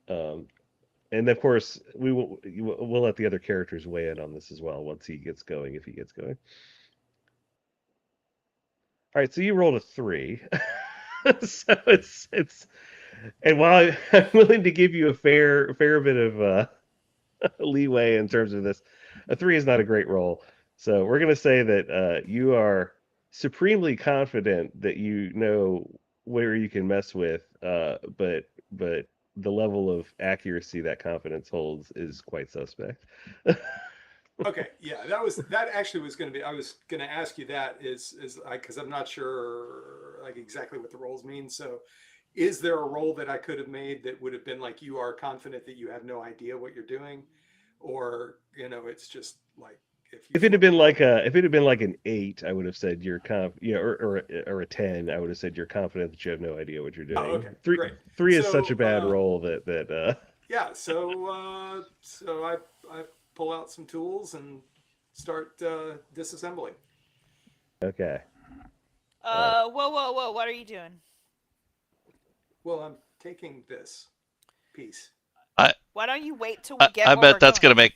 Um, and of course, we'll let the other characters weigh in on this as well once he gets going, if he gets going. All right, so you rolled a 3, so it's and while I'm willing to give you a fair bit of leeway in terms of this, a 3 is not a great roll. So we're gonna say that you are supremely confident that you know where you can mess with, but the level of accuracy that confidence holds is quite suspect. Okay, yeah, that actually was going to be. I was going to ask you that is because I'm not sure like exactly what the roles mean. So, is there a role that I could have made that would have been like you are confident that you have no idea what you're doing, or it's just like if you If it had flip a been roll. like a if it had been like an 8, I would have said you're or a 10, I would have said you're confident that you have no idea what you're Oh, okay, doing. Three great. three is such a So bad roll that yeah, so I pull out some tools and start disassembling. okay. Uh, Whoa, what are you doing? Well, I'm taking this piece. I Why don't you wait till we I, get I where we're bet that's going? gonna make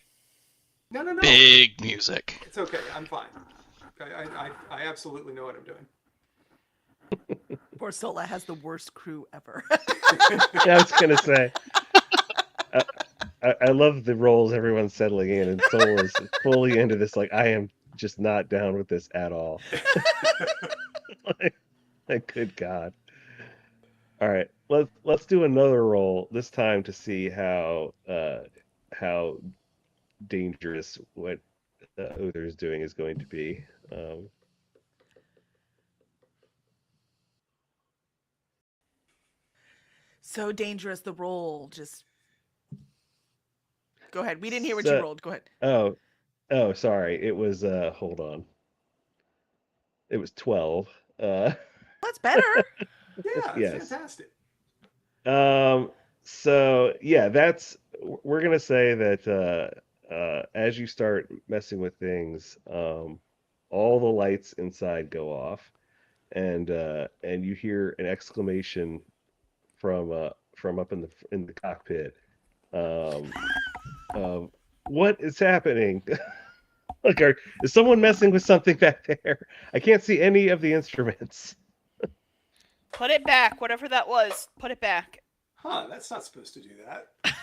No, no, no. big music. It's okay. I'm fine. I absolutely know what I'm doing. Poor Sola has the worst crew ever. yeah, I was gonna say. I, I love the roles everyone's settling in, and Soul is fully into this. Like, I am just not down with this at all. like, good God. All right, let's do another roll this time to see how dangerous what Uther is doing is going to be. So dangerous, the roll. Just go ahead. We didn't hear what you So, rolled. Go ahead. oh, oh, sorry. It was hold on. It was 12. Uh, That's better. Yeah, it's yes. fantastic. Um, so yeah, we're gonna say that as you start messing with things, all the lights inside go off, and you hear an exclamation from up in the cockpit. Um, of what is happening? like, is someone messing with something back there? I can't see any of the instruments. Put it back, whatever that was. Put it back. Huh, that's not supposed to do that.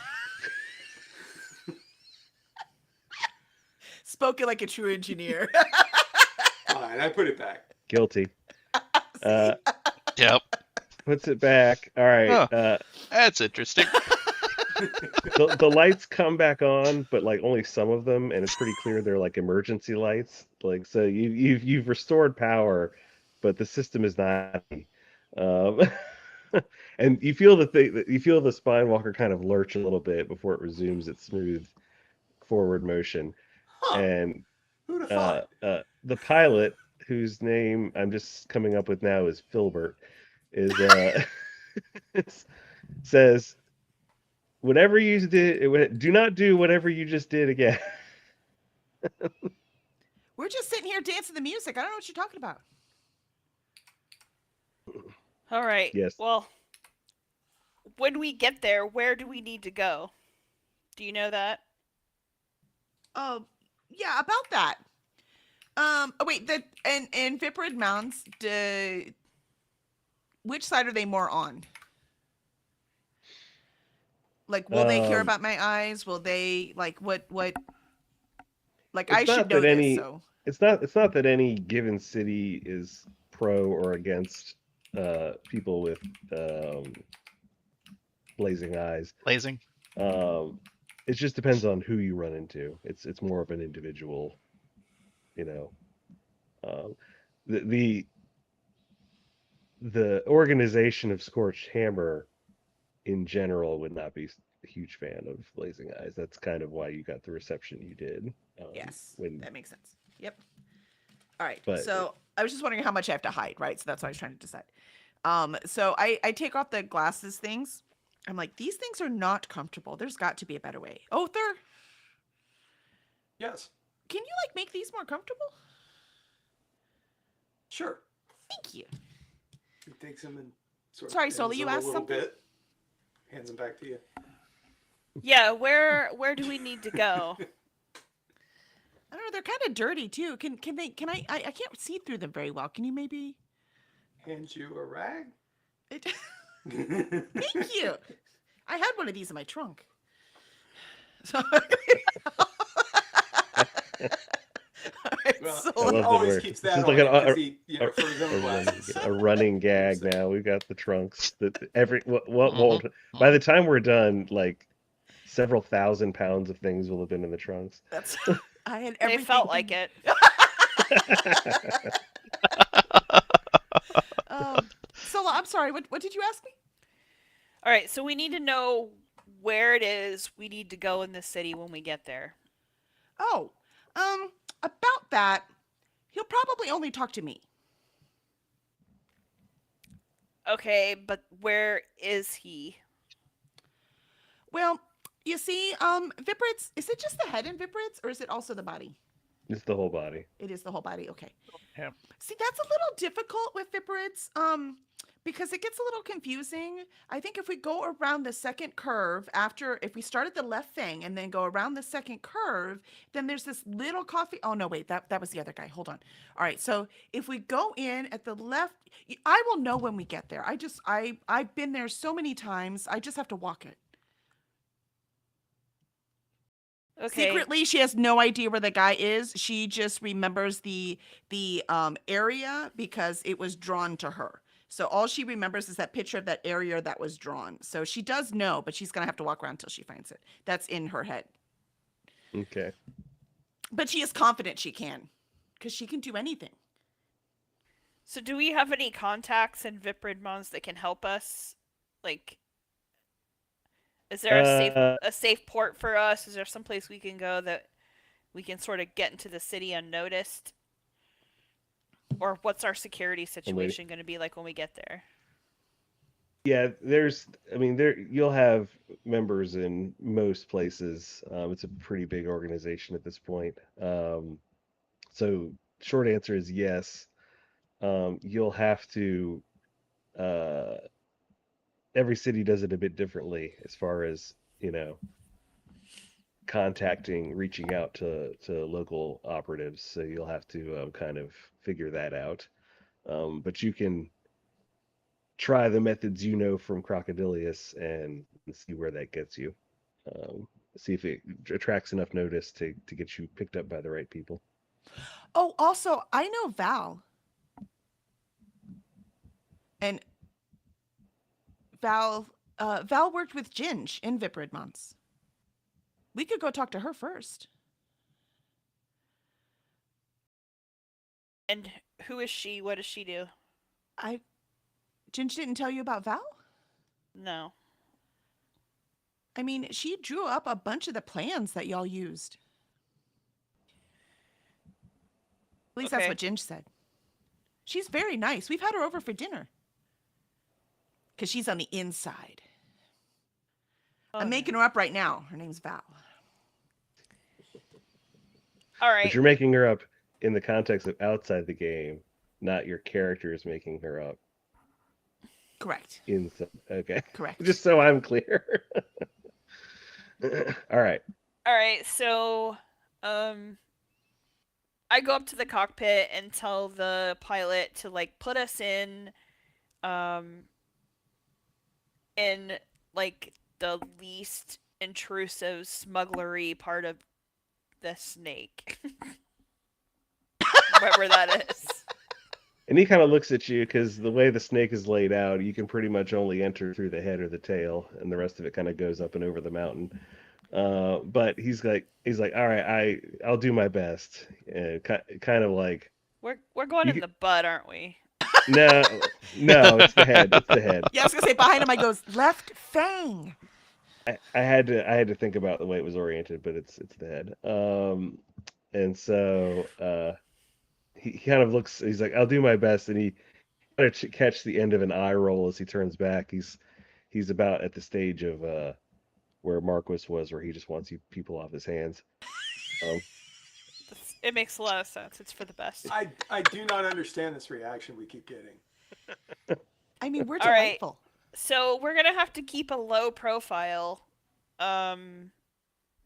Spoken like a true engineer. Fine, I put it back. Guilty. Uh, Yep. puts it back. All right. Huh. That's interesting. The lights come back on, but like only some of them, and it's pretty clear they're like emergency lights. Like, so you've restored power, but the system is not. Um, and you feel the spine walker kind of lurch a little bit before it resumes its smooth forward motion. Huh, And who'd have thought? the pilot, whose name I'm just coming up with now is Filbert, is says, whatever you did, do not do whatever you just did again. We're just sitting here dancing the music. I don't know what you're talking about. All right. Yes. Well, when we get there, where do we need to go? Do you know that? Oh, yeah, about that. Oh wait, the and Viprid Mounds. which side are they more on? Like, will they care about my eyes? Will they like what? Like, I It's should not know that this. any. So It's not that any given city is pro or against people with um, blazing eyes. Blazing. Um, it just depends on who you run into. It's more of an individual, you know. Um, the the organization of Scorched Hammer in general would not be a huge fan of Blazing Eyes. That's kind of why you got the reception you did. yes, When, that makes sense. Yep. All right. but So I was just wondering how much I have to hide, right? So that's what I was trying to decide. So I take off the glasses things. I'm like, these things are not comfortable. There's got to be a better way. Other, Yes, can you like make these more comfortable? sure. Thank you. He takes them and sort of Sorry, bends Sola, you them a asked little something? bit, hands them back to you. Yeah, where do we need to go? I don't know. They're kind of dirty too. Can they? Can I can't see through them very well. Can you maybe? Hands you a rag. It, thank you. I had one of these in my trunk. So, Well, so I love that always we're keeps this that is on like him because he, for his own a glasses. a running gag So- now. We've got the trunks that every what Mhm. won't by the time we're done, like several thousand pounds of things will have been in the trunks. that's I had They everything. felt like it. Sola, I'm sorry. What did you ask me? All right, so we need to know where it is we need to go in the city when we get there. Oh, about that, he'll probably only talk to me. Okay, but where is he? Well, you see, Viprids, is it just the head in Viprids, or is it also the body? It's the whole body. It is the whole body. Okay. Yeah. See, that's a little difficult with Viperids, because it gets a little confusing. I think if we go around the second curve after, if we start at the left thing and then go around the second curve, then there's this little coffee. Oh no, wait, that was the other guy. Hold on. All right, so if we go in at the left, I will know when we get there. I've been there so many times. I just have to walk it. Okay. Secretly, she has no idea where the guy is. She just remembers the area because it was drawn to her. So all she remembers is that picture of that area that was drawn. So she does know, but she's gonna have to walk around until she finds it. That's in her head. Okay. But she is confident she can, because she can do anything. So do we have any contacts in Vipridmons that can help us? Like, is there a safe port for us? Is there some place we can go that we can sort of get into the city unnoticed? Or what's our security situation going to be like when we get there? Yeah, you'll have members in most places. It's a pretty big organization at this point. So short answer is yes. You'll have to. Uh, every city does it a bit differently as far as reaching out to local operatives. So you'll have to kind of figure that out. But you can try the methods from Crocodilius and see where that gets you. See if it attracts enough notice to get you picked up by the right people. Oh, also, I know Val. And Val worked with Ginge in Vipridmons. We could go talk to her first. And who is she? What does she do? Ginge didn't tell you about Val? No. I mean, she drew up a bunch of the plans that y'all used. At least that's what Ginge said. She's very nice. We've had her over for dinner. Because she's on the inside. Oh, I'm making her up right now. Her name's Val. All right. But you're making her up in the context of outside the game, not your character is making her up. Correct. Inside. Okay. Correct. Just so I'm clear. All right. All right. So, I go up to the cockpit and tell the pilot to like put us in um, in like the least intrusive smugglery part of the snake, wherever that is. And he kind of looks at you because the way the snake is laid out, you can pretty much only enter through the head or the tail, and the rest of it kind of goes up and over the mountain. But he's like, all right, I'll do my best. And kind of like We're going in you. the butt, aren't we? No, no, it's the head. It's the head. Yeah, I was gonna say behind him. I goes left fang. I had to think about the way it was oriented, but it's the head. And so he kind of looks. He's like, I'll do my best, and he kind of catch the end of an eye roll as he turns back. He's about at the stage of where Marquis was, where he just wants you people off his hands. Um, It makes a lot of sense. It's for the best. I do not understand this reaction we keep getting. I mean, we're All right. delightful. So we're gonna have to keep a low profile. Um,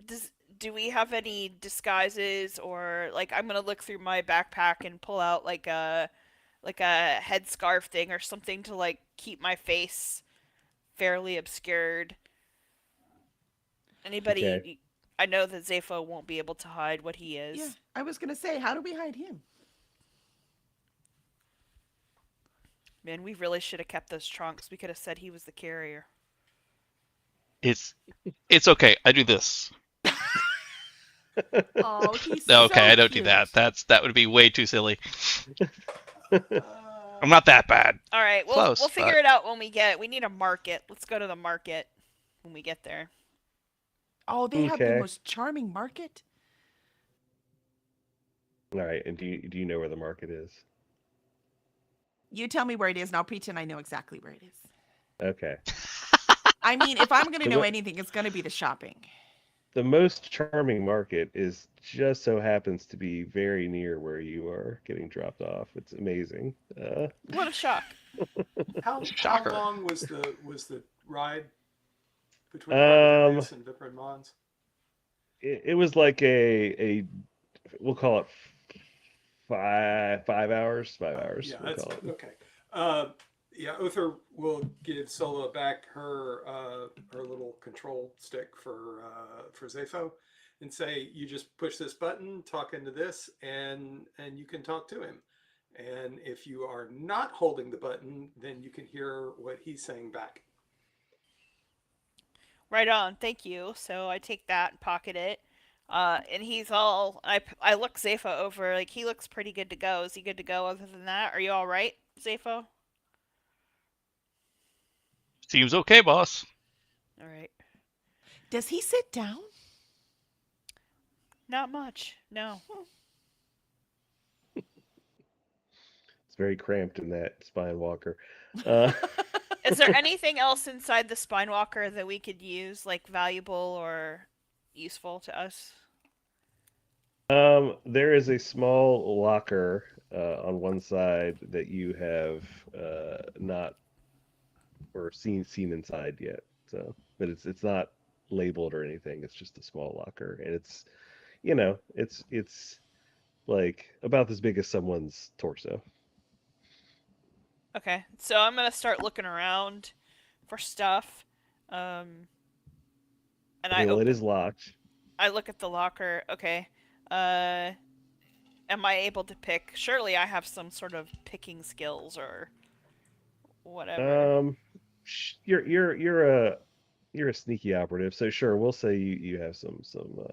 does do we have any disguises or like I'm gonna look through my backpack and pull out like a headscarf thing or something to like keep my face fairly obscured. okay. Anybody? I know that Zepho won't be able to hide what he Yeah, is. I was gonna say, how do we hide him? Man, we really should have kept those trunks. We could have said he was the carrier. It's it's okay. I do this. Oh, he's No, so okay, I don't do cute. that. That would be way too silly. Uh, I'm not that bad. All right, Close, we'll figure but it out when we get. We need a market. Let's go to the market when we get there. Oh, they have the Okay. most charming market. All right. And do you know where the market is? You tell me where it is, and I'll pretend I know exactly where it is. Okay. I mean, if I'm gonna The know mo- anything, it's gonna be the shopping. the most charming market is just so happens to be very near where you are getting dropped off. It's amazing. What a shock! how shocker. long was the ride between Um, Carboneus and Viprin Mons? it was like a we'll call it 5 hours. 5 hours. Yeah, We'll that's call it. okay. Uh, yeah, Uther will give Sola back her little control stick for Zepho, and say, "You just push this button, talk into this, and you can talk to him. And if you are not holding the button, then you can hear what he's saying back." Right on. Thank you. So I take that and pocket it. And he's all. I look Zepho over. Like he looks pretty good to go. Is he good to go? Other than that, are you all right, Zepho? Seems okay, boss. All right. Does he sit down? Not much. No. It's very cramped in that spine walker. Uh, Is there anything else inside the spine walker that we could use, like valuable or useful to us? there is a small locker on one side that you have not or seen inside yet. So, but it's not labeled or anything. It's just a small locker, and it's like about as big as someone's torso. Okay. So I'm gonna start looking around for stuff. Um, and Okay, well, it is locked. I look at the locker. Okay. Uh, am I able to pick? Surely I have some sort of picking skills or whatever. Um, you're a sneaky operative, so sure, we'll say you have some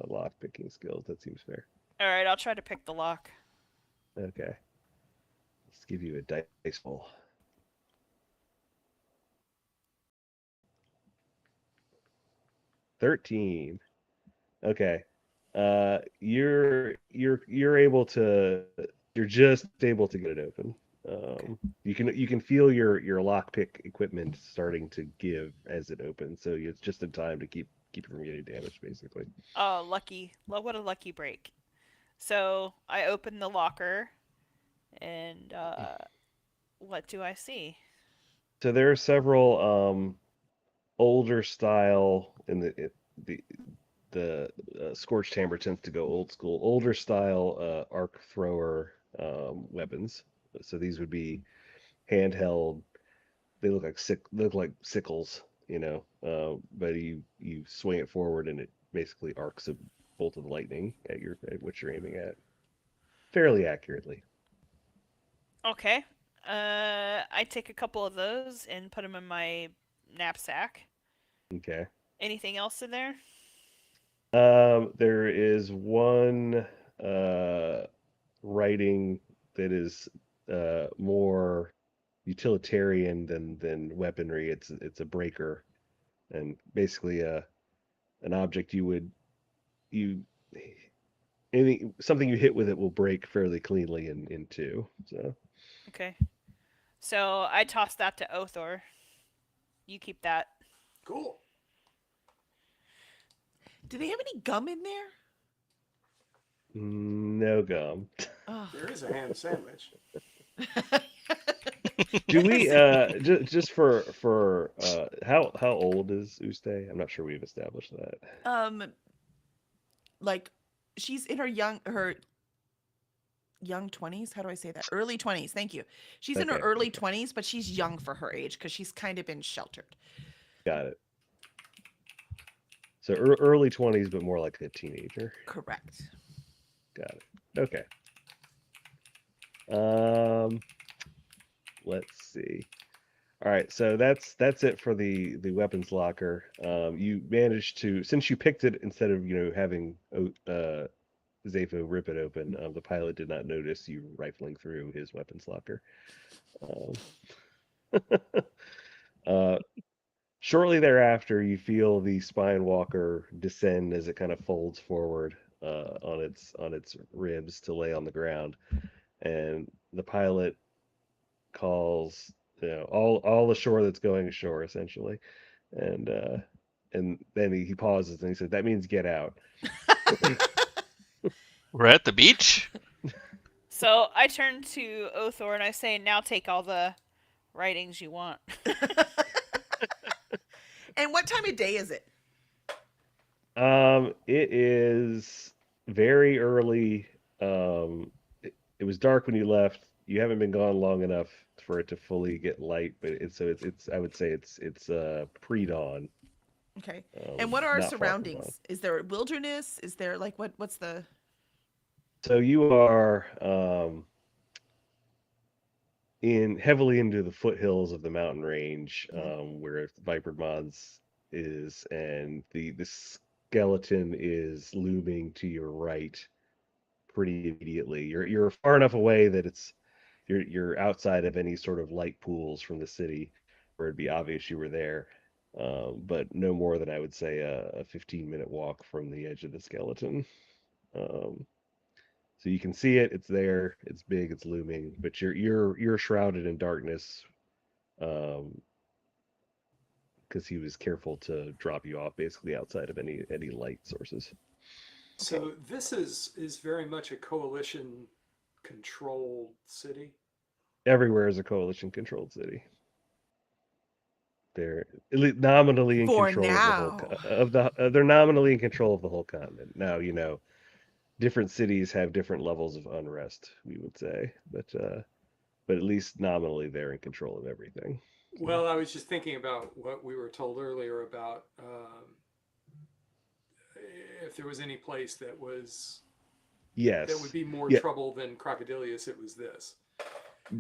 lock picking skills. That seems fair. All right, I'll try to pick the lock. Okay, let's give you a dice roll. 13. Okay. You're able to you're just able to get it open. Okay. You can feel your lockpick equipment starting to give as it opens, so it's just in time to keep it from getting damaged, basically. Oh, lucky! What a lucky break. So I open the locker, and what do I see? So there are several older style in the scorched hammer tends to go old school, older style arc thrower weapons. So these would be handheld, they look like sickles, but you swing it forward and it basically arcs a bolt of lightning at what you're aiming at fairly accurately. Okay. I take a couple of those and put them in my knapsack. Okay. Anything else in there? There is one uh, writing that is more utilitarian than weaponry. It's a breaker, and basically an object you something you hit with it will break fairly cleanly in two. So Okay. So I toss that to Othor. You keep that. Cool. Do they have any gum in there? no gum. Oh. There is a ham sandwich. Do we Yes. just for how old is Uste? I'm not sure we've established that. um, like she's in her young 20s. How do I say that? Early 20s. Thank you. She's in her Okay, early okay, 20s, but she's young for her age because she's kind of been sheltered. got it. So early 20s, but more like a teenager. Correct. Got it. Okay. Um, let's see. All right, so that's it for the weapons locker. You managed to, since you picked it instead of having Zepho rip it open, the pilot did not notice you rifling through his weapons locker. Um, uh, Shortly thereafter, you feel the spine walker descend as it kind of folds forward on its ribs to lay on the ground, and the pilot calls all ashore that's going ashore essentially, and then he pauses and he said, "That means get out." We're at the beach. So I turn to Othor and I say, now take all the writings you want. And what time of day is it? It is very early. It was dark when you left. You haven't been gone long enough for it to fully get light, but it's I would say it's pre-dawn, Okay. And what are our not far from dawn. surroundings? Is there a wilderness? Is there like what's the So you are in heavily into the foothills of the mountain range, Mhm. where Viper Mods is, and the skeleton is looming to your right pretty immediately. You're far enough away that you're outside of any sort of light pools from the city where it'd be obvious you were there. But no more than I would say a 15-minute walk from the edge of the skeleton. Um, so you can see it. It's there. It's big. It's looming. But you're shrouded in darkness, um, because he was careful to drop you off basically outside of any light sources. Okay. So this is very much a coalition controlled city. Everywhere is a coalition controlled city. They're nominally in For control of the now? they're nominally in control of the whole continent. Now, different cities have different levels of unrest, we would say, but at least nominally they're in control of everything. So, Well, I was just thinking about what we were told earlier about if there was any place that would yes. be more Yeah, trouble than Crocodilius, it was this. So,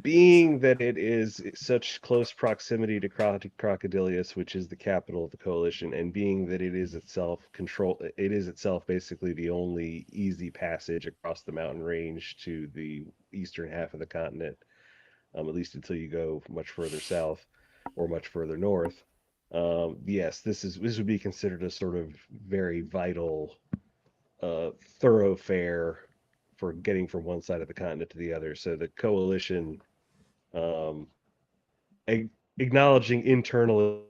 being that it is such close proximity to Crocodilius, which is the capital of the coalition, and being that it is itself basically the only easy passage across the mountain range to the eastern half of the continent, at least until you go much further south or much further north. Yes, this would be considered a sort of very vital thoroughfare for getting from one side of the continent to the other. So the coalition, um, acknowledging internally,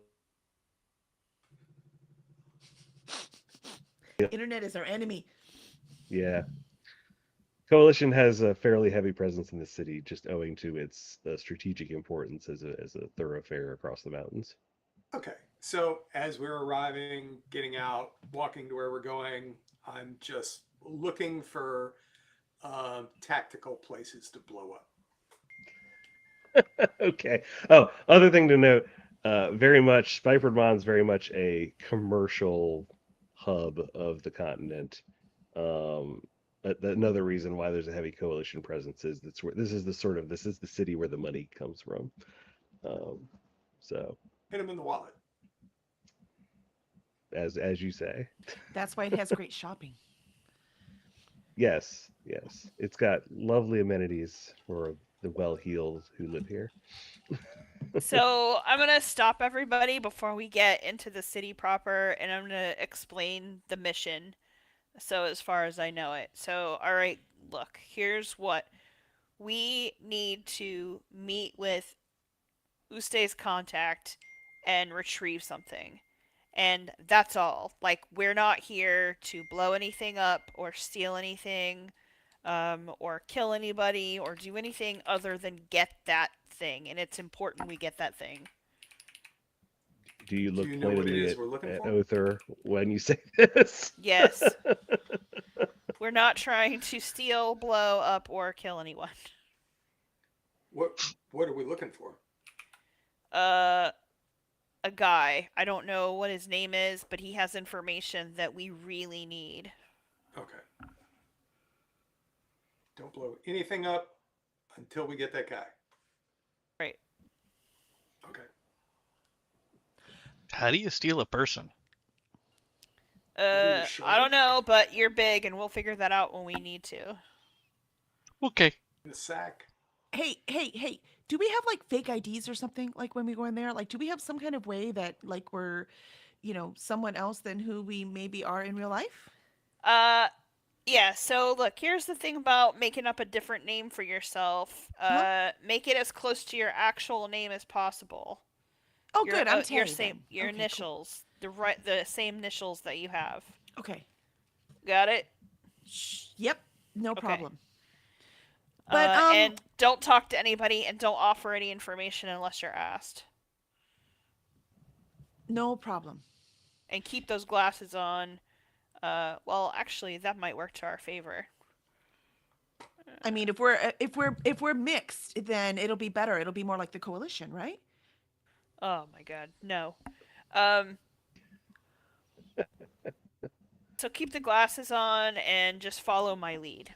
Internet is our enemy. yeah, coalition has a fairly heavy presence in the city, just owing to its strategic importance as a thoroughfare across the mountains. okay. So as we're arriving, getting out, walking to where we're going, I'm just looking for tactical places to blow up. Okay. Oh, other thing to note, very much Spyford Mon's very much a commercial hub of the continent. Another reason why there's a heavy coalition presence is that's where this is the city where the money comes from. Um, so Hit him in the wallet. as you say, That's why it has great shopping. yes, yes, it's got lovely amenities for the well-heeled who live here. So I'm gonna stop everybody before we get into the city proper, and I'm gonna explain the mission. So as far as I know it, so all right, look, here's what we need to meet with Ustay's contact and retrieve something. And that's all. Like, we're not here to blow anything up or steal anything, or kill anybody or do anything other than get that thing. And it's important we get that thing. Do you Do look you know what it pointedly is we're looking at for? Other when you say this? Yes. We're not trying to steal, blow up, or kill anyone. What What are we looking for? Uh, a guy. I don't know what his name is, but he has information that we really need. Okay. Don't blow anything up until we get that guy. Right. Okay. How do you steal a person? Over your I shoulder? don't know, but you're big, and we'll figure that out when we need to. Okay. In the sack. Hey, do we have like fake IDs or something like when we go in there? Like, do we have some kind of way that like we're, someone else than who we maybe are in real life? Uh, yeah. So look, here's the thing about making up a different name for yourself. Huh? Make it as close to your actual name as possible. Oh, good. I'm Your Tay same then. your Okay, cool. initials, the same initials that you have. Okay. Got it? Yep. No Okay. problem. But And don't talk to anybody, and don't offer any information unless you're asked. no problem. And keep those glasses on. Well, actually, that might work to our favor. I mean, if we're mixed, then it'll be better. It'll be more like the coalition, right? Oh my god, no. Um, so keep the glasses on and just follow my lead.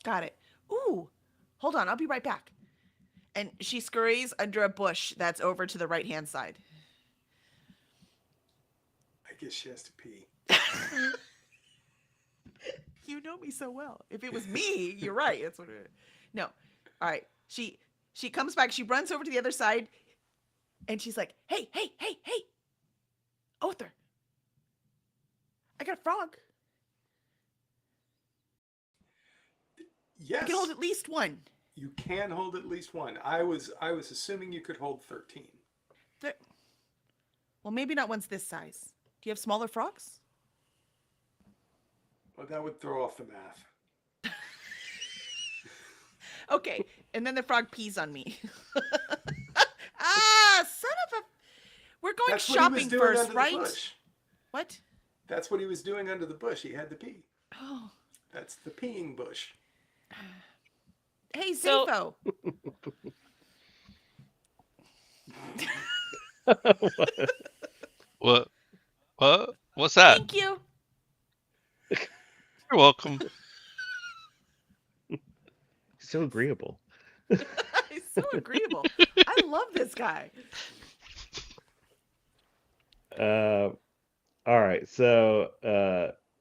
Got it. Ooh, hold on. I'll be right back. And she scurries under a bush that's over to the right hand side. I guess she has to pee. You know me so well. If it was me, you're right. That's what it is. No. All right. She comes back. She runs over to the other side, and she's like, "Hey, Other, I got a frog. Yes. I can hold at least one." You can hold at least one. I was assuming you could hold 13. There- Well, maybe not one's this size. Do you have smaller frogs? Well, that would throw off the math. Okay. And then the frog pees on me. Son of a. We're going That's what he was shopping doing first, under the right? bush. What? That's what he was doing under the bush. He had to pee. Oh. That's the peeing bush. Hey, So- Zafo. What? What? What's that? Thank you. You're welcome. So agreeable. He's so agreeable. I love this guy. All right. So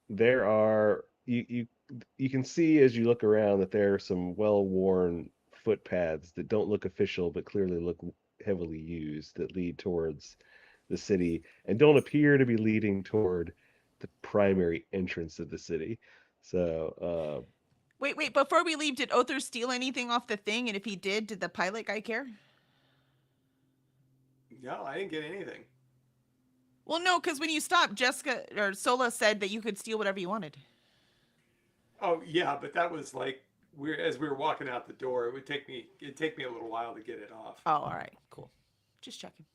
there are you can see as you look around that there are some well-worn footpaths that don't look official but clearly look heavily used that lead towards the city and don't appear to be leading toward the primary entrance of the city. So Wait. Before we leave, did Other steal anything off the thing? And if he did the pilot guy care? No, I didn't get anything. Well, no, because when you stopped, Jessica or Sola said that you could steal whatever you wanted. Oh yeah, but that was like as we were walking out the door. It'd take me a little while to get it off. Oh, all right, cool. Just checking.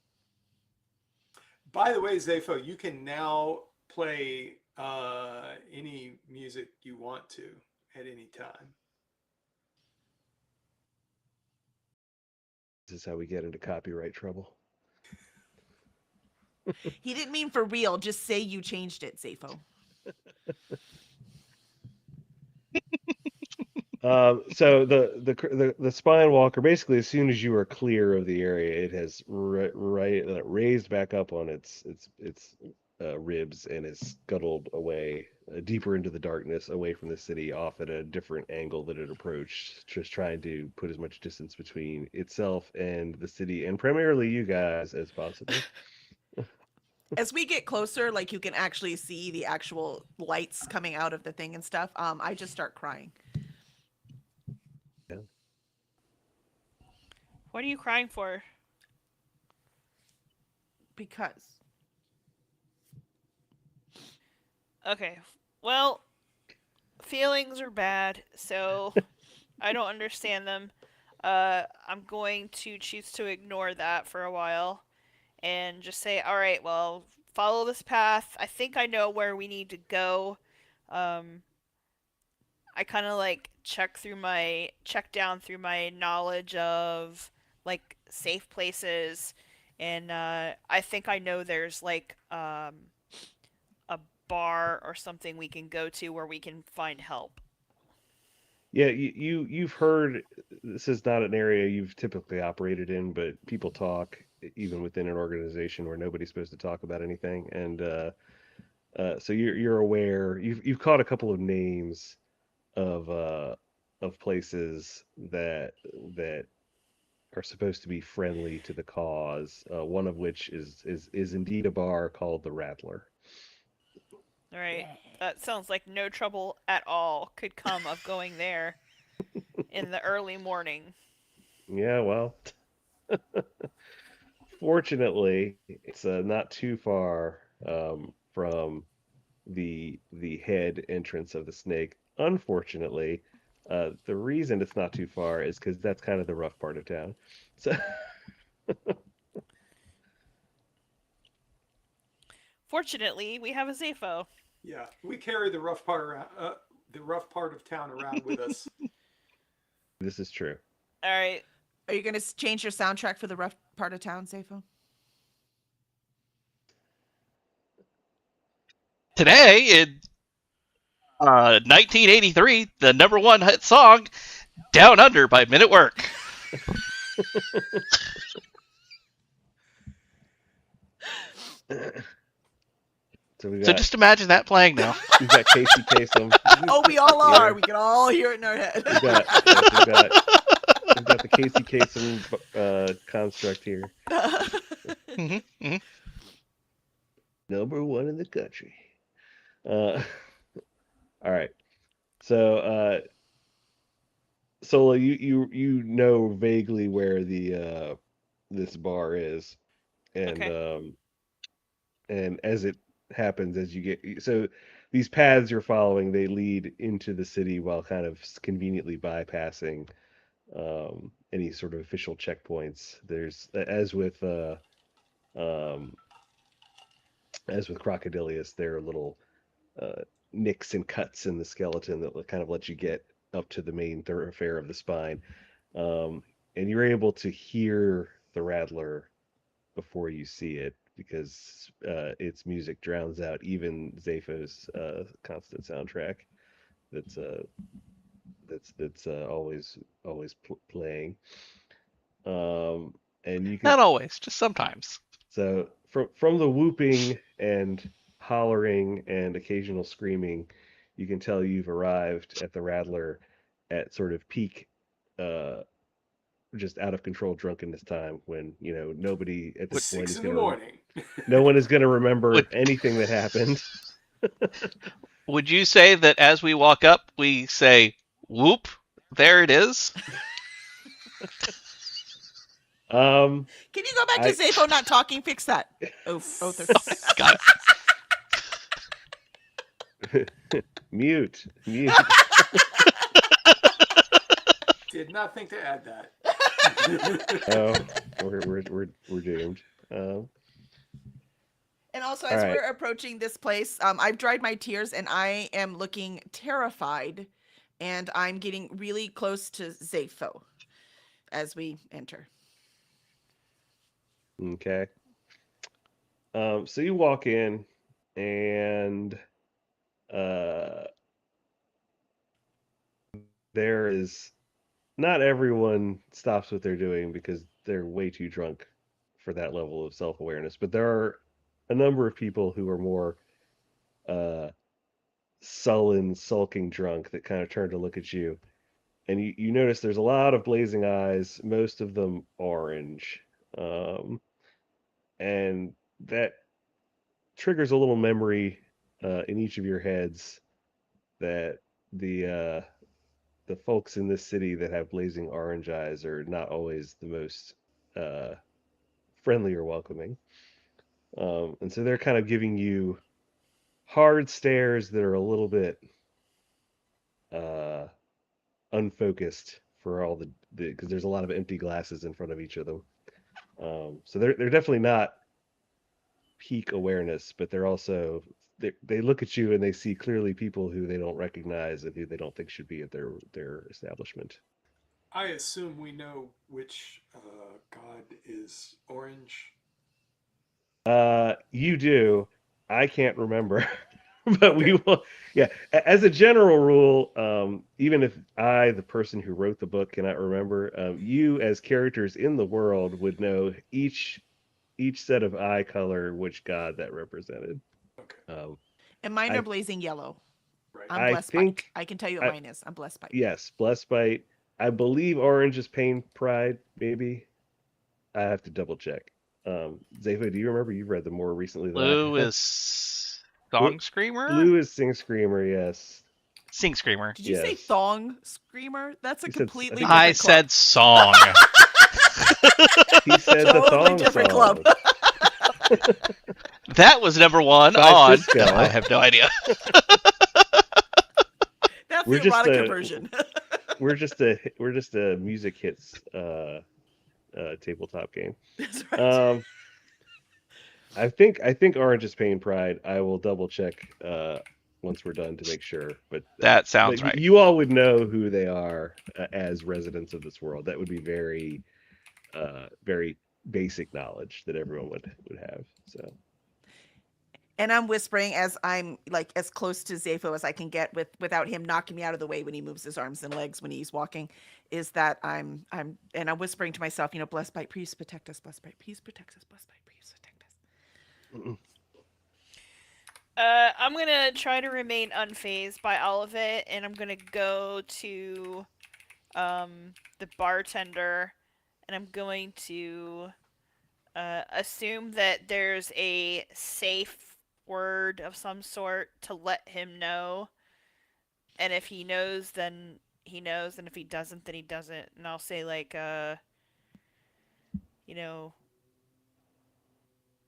By the way, Zafo, you can now play any music you want to at any time. This is how we get into copyright trouble. He didn't mean for real. Just say you changed it, Zafo. So the spine walker, basically, as soon as you are clear of the area, it has raised back up on its ribs and is scuttled away deeper into the darkness, away from the city, off at a different angle that it approached, just trying to put as much distance between itself and the city, and primarily you guys as possible. As we get closer, like you can actually see the actual lights coming out of the thing and stuff. I just start crying Yeah. What are you crying for? because Okay. Well, feelings are bad, so I don't understand them. I'm going to choose to ignore that for a while and just say, all right, well, follow this path. I think I know where we need to go. Um, I kind of like check down through my knowledge of like safe places, and I think I know there's like a bar or something we can go to where we can find help. Yeah, you've heard this is not an area you've typically operated in, but people talk even within an organization where nobody's supposed to talk about anything, and so you're aware. You've caught a couple of names of uh, of places that are supposed to be friendly to the cause. One of which is indeed a bar called the Rattler. All right, that sounds like no trouble at all could come of going there in the early morning. Yeah, well, fortunately, it's not too far from the head entrance of the snake. Unfortunately, the reason it's not too far is because that's kind of the rough part of town. So Fortunately, we have a Zafo. Yeah, we carry the rough part around, the rough part of town around with us. this is true. All right, are you going to change your soundtrack for the rough part of town, Zafo? Today in 1983, the number one hit song, "Down Under" by Men at Work. So we So got just imagine that playing now. we've got Casey Kasem. Oh, we all Here. are. We can all hear it in our head. We've got yes, we've got the Casey Kasem construct here. Mm-hmm, mm-hmm. Number one in the country. Uh, all right. So Solo, you know vaguely where the this bar is, and okay. as it happens, as you get so these paths you're following, they lead into the city while kind of conveniently bypassing any sort of official checkpoints. There's um, as with Crocodilius, there are little uh, nicks and cuts in the skeleton that kind of let you get up to the main thoroughfare of the spine. And you're able to hear the Rattler before you see it because its music drowns out even Zapho's constant soundtrack. That's uh, that's always playing. Um, and you can Not always, just sometimes. so from the whooping and hollering and occasional screaming, you can tell you've arrived at the Rattler at sort of peak, uh, just out of control drunkenness time when nobody at this point 6 is in the gonna morning. no one is gonna remember Would anything that happened. would you say that as we walk up, we say, "Whoop, there it is"? Um, Can you go back to I Zafo not talking? Fix that. Oh, Othar. Got it. mute. Did not think to add that. Oh, we're doomed. And also, All as right. we're approaching this place, I've dried my tears and I am looking terrified. And I'm getting really close to Zafo as we enter. Okay. So you walk in, and uh, there is not everyone stops what they're doing because they're way too drunk for that level of self awareness. But there are a number of people who are more uh, sullen, sulking drunk that kind of turn to look at you. And you notice there's a lot of blazing eyes, most of them orange. Um, and that triggers a little memory in each of your heads that the uh, the folks in this city that have blazing orange eyes are not always the most uh, friendly or welcoming. And so they're kind of giving you hard stares that are a little bit uh, unfocused for all the because there's a lot of empty glasses in front of each of them. So they're definitely not peak awareness, but they're also they look at you and they see clearly people who they don't recognize and who they don't think should be at their establishment. I assume we know which god is orange. You do. I can't remember, but we Okay. will. Yeah, as a general rule, even if I, the person who wrote the book, cannot remember, you as characters in the world would know each set of eye color which god that represented. Okay. Um, And mine are I blazing yellow. Right. I'm I blessed bite. think I can tell you what I mine is. I'm blessed bite. yes, blessed bite. I believe orange is pain pride. Maybe I have to double check. Zepho, do you remember? You've read them more recently than I Blue have. is Blue, Song Screamer? blue is sing screamer. Yes, Sing Screamer. Did you say yes. thong screamer? That's a He said. I completely think he, I different club. said song. he said the Totally thong different club. song. That was number one Five on. Cisco. I have no idea. That's We're the just erotica a version. we're just a music hits tabletop game. That's right. Um, I think Orange is Pain Pride. I will double check once we're done to make sure. That But sounds right. you all would know who they are as residents of this world. That would be very basic knowledge that everyone would have. So And I'm whispering as I'm like as close to Zepho as I can get without him knocking me out of the way when he moves his arms and legs when he's walking. Is that I'm whispering to myself, blessed by please protect us, blessed by please protect us, blessed by please protect us. mm, I'm gonna try to remain unfazed by all of it, and I'm gonna go to the bartender, and I'm going to assume that there's a safe word of some sort to let him know, and if he knows, then he knows, and if he doesn't, then he doesn't. And I'll say like, you know,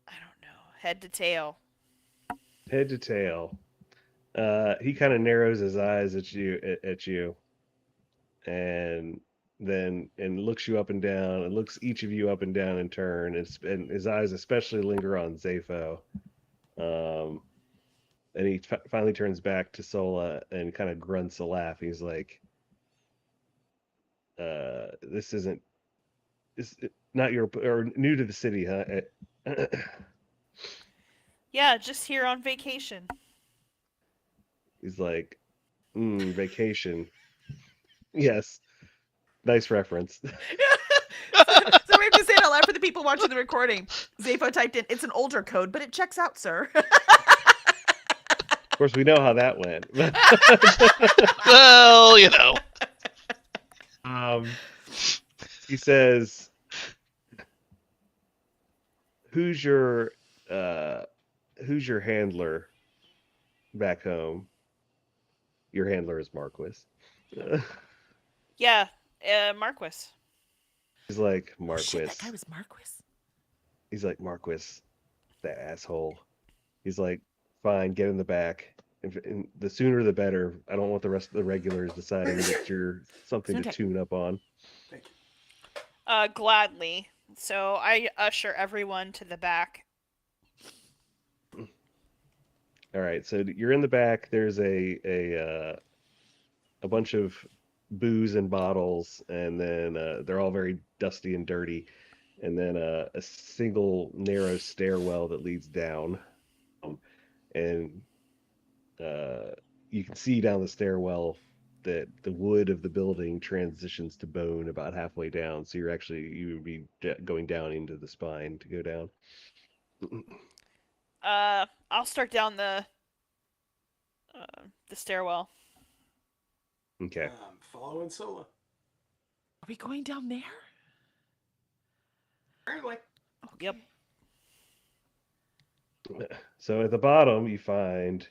I don't know, head to tail. head to tail. He kind of narrows his eyes at you, and then and looks you up and down, and looks each of you up and down in turn, and his eyes especially linger on Zepho. Um, and he finally turns back to Sola and kind of grunts a laugh. He's like, "This isn't this not your or new to the city, huh?" Yeah, just here on vacation. He's like, "Vacation." Yes, nice reference. So we have to say it out loud for the people watching the recording. Zepho typed in, "It's an older code, but it checks out, sir." Of course, we know how that went. Well, um, he says, "Who's your uh, who's your handler back home?" Your handler is Marquis. Yeah, Marquis. He's like Oh shit, Marquis. that guy was Marquis. He's like Marquis, that asshole. He's like, fine, get in the back. And the sooner the better. I don't want the rest of the regulars deciding that you're something to Soontek. tune up on. Thank you. Gladly. So I usher everyone to the back. All right, so you're in the back. There's a bunch of booze and bottles, and then they're all very dusty and dirty. and then a single narrow stairwell that leads down. And you can see down the stairwell that the wood of the building transitions to bone about halfway down. So you would be going down into the spine to go down. I'll start down the stairwell. Okay. Following Sola. Are we going down there? Apparently. Okay. Yep. So at the bottom, you find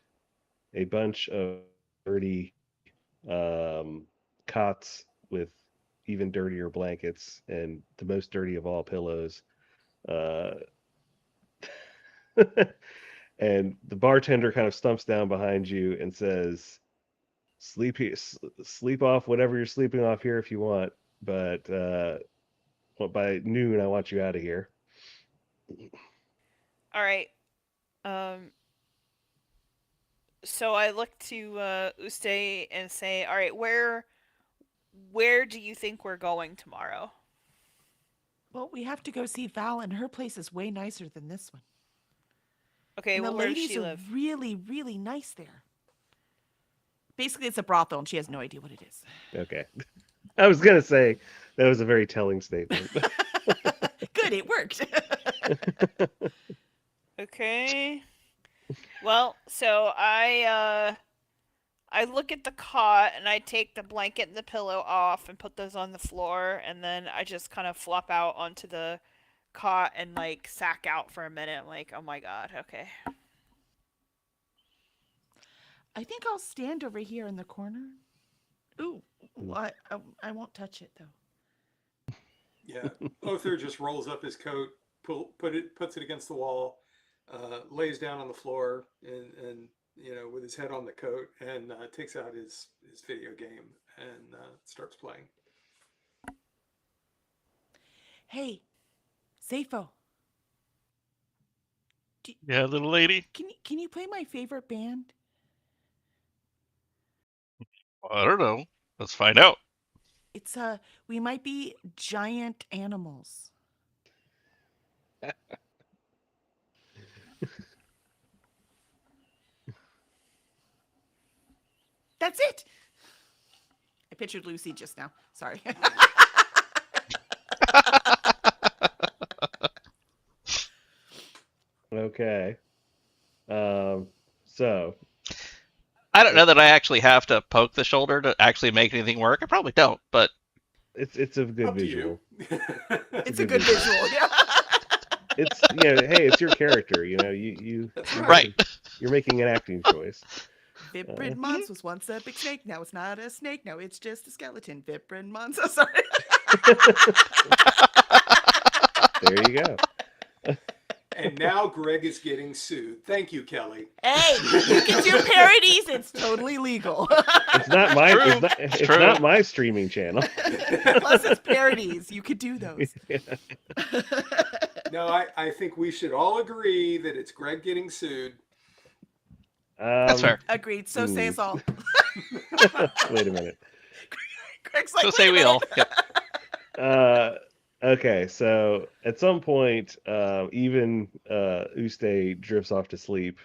a bunch of dirty cots with even dirtier blankets and the most dirty of all pillows. Uh, and the bartender kind of stumps down behind you and says, sleep off whatever you're sleeping off here if you want, but by noon I want you out of here. All right. Um. So I look to Uste and say, "All right, where do you think we're going tomorrow?" Well, we have to go see Val, and her place is way nicer than this one. Okay. And the Well, where does ladies she are live? really, really nice there. Basically, it's a brothel, and she has no idea what it is. Okay. I was gonna say that was a very telling statement. Good, it worked. Okay. Well, so I look at the cot and I take the blanket and the pillow off and put those on the floor, and then I just kind of flop out onto the cot and like sack out for a minute. I'm like, oh my god, okay. I think I'll stand over here in the corner. Ooh, I won't touch it though. Yeah. Other just rolls up his coat, puts it against the wall, lays down on the floor, and with his head on the coat, and takes out his video game and starts playing. Hey, Safo, Yeah, little lady. can you play my favorite band? I don't know. Let's find out. It's we might be giant animals. That's it. I pictured Lucy just now. Sorry. Okay. So I don't know that I actually have to poke the shoulder to actually make anything work. I probably don't, but it's a good Up to you. visual. It's a good visual. Yeah. It's hey, it's your character. You That's you're right. right. you're making an acting choice. Viprin Mons was once a big snake. Now it's not a snake. Now it's just a skeleton. Viprin Mons. Oh, sorry. There you go. And now Greg is getting sued. Thank you, Kelly. Hey, you can do parodies. It's totally legal. It's not my True. it's True. not my streaming channel. Plus, it's parodies. You could do those. No, I think we should all agree that it's Greg getting sued. That's fair. Agreed. So say us all. Wait a minute. Greg's like, So wait say a we minute. all. Yep. Okay, so at some point, even Uste drifts off to sleep,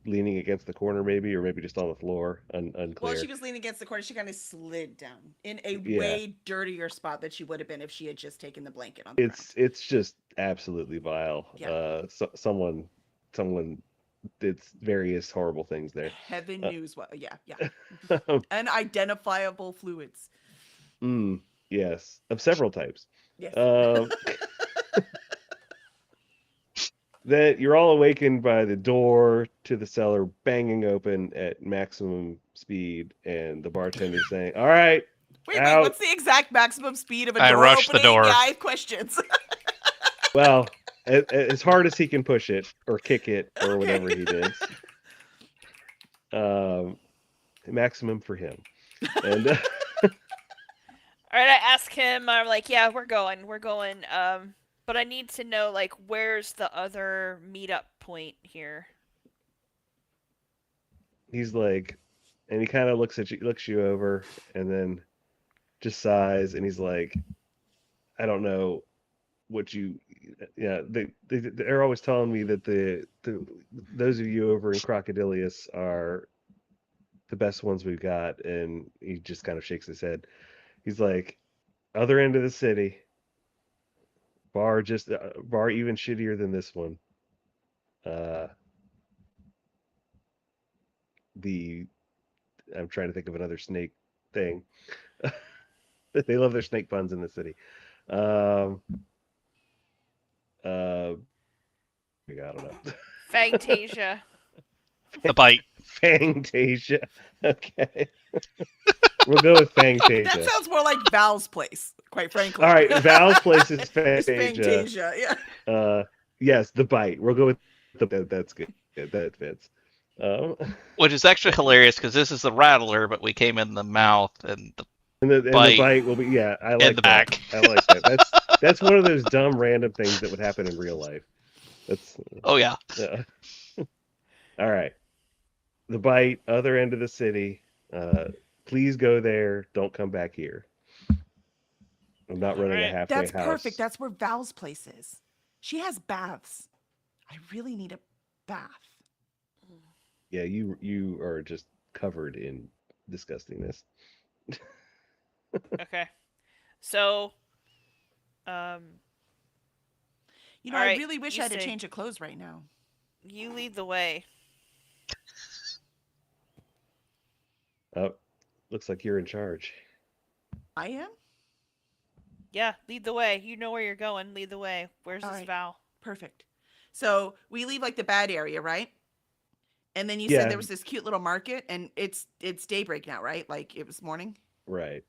leaning against the corner, maybe, or maybe just on the floor, unclear. Well, she was leaning against the corner. She kind of slid down in a Yeah. way dirtier spot than she would have been if she had just taken the blanket on the ground. It's just absolutely vile. Yeah. Someone did various horrible things there. Heaven knows what. Yeah. Unidentifiable fluids. Yes, of several types. Yes. That you're all awakened by the door to the cellar banging open at maximum speed, and the bartender saying, "All right, Wait, out." what's the exact maximum speed of a I door rushed the opening? door. Yeah, I have questions. Well, as hard as he can push it or kick it or Okay. whatever he did. Maximum for him. And All right, I ask him. I'm like, yeah, we're going. But I need to know like where's the other meetup point here? he's like, and he kind of looks you over, and then just sighs, and he's like, I don't know. what you, yeah, they're always telling me that those of you over in Crocodilius are the best ones we've got, and he just kind of shakes his head. He's like, other end of the city, bar even shittier than this one. Uh, the I'm trying to think of another snake thing. They love their snake puns in the city. Um, uh, I don't know. Fangtasia. The bite. Fangtasia. Okay, we'll go with That Fangtasia. sounds more like Val's place, quite frankly. All right, Val's place is It's Fangtasia. Fangtasia, yeah. Yes, the bite. We'll go with that's good. That fits. Um, Which is actually hilarious because this is the rattler, but we came in the mouth and the and the bite bite will be, yeah. I in like the that. back. I like that. That's one of those dumb random things that would happen in real life. That's Oh yeah. all right. The bite, other end of the city. Please go there. Don't come back here. I'm not running a Alright. halfway That's house. perfect. That's where Val's place is. She has baths. I really need a bath. Yeah, you are just covered in disgustingness. Okay. So, um, You know, I alright, really wish you I had a say change of clothes right now. you lead the way. Oh, looks like you're in charge. I am? Yeah, lead the way. You know where you're going. Lead the way. Where's All this right. Val? Perfect. So we leave like the bad area, right? And then you said Yeah, there was this cute little market, and it's daybreak now, right? Like it was morning. right.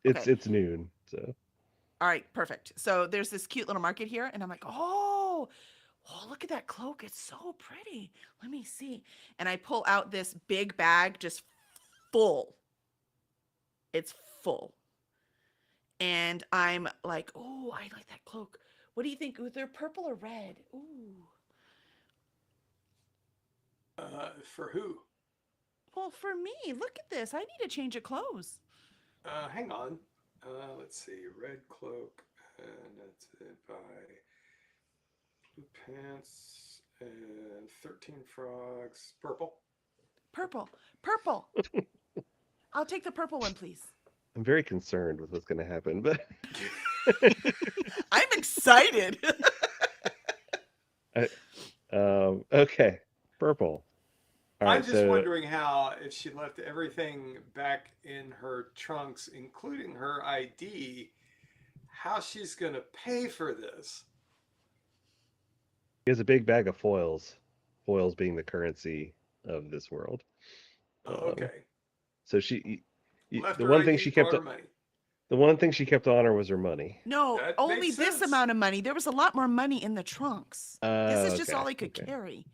Okay. It's noon, so All right, perfect. So there's this cute little market here, and I'm like, oh, look at that cloak. It's so pretty. Let me see. And I pull out this big bag, just full. It's full. And I'm like, oh, I like that cloak. What do you think? They're purple or red? Ooh. For who? Well, for me, look at this. I need a change of clothes. Hang on. Let's see. Red cloak, and that's it by blue pants and 13 frogs. Purple. Purple. Purple. I'll take the purple one, please. I'm very concerned with what's going to happen. But I'm excited. okay, purple. All I'm right, just so wondering how, if she left everything back in her trunks, including her ID, how she's going to pay for this. he has a big bag of foils. Foils being the currency of this world. Oh, okay. So she, Left the her one thing ID, she brought kept, her money. the one thing she kept on her was her money. No, That only makes this sense. amount of money. There was a lot more money in the trunks. This is just all I could Okay. carry.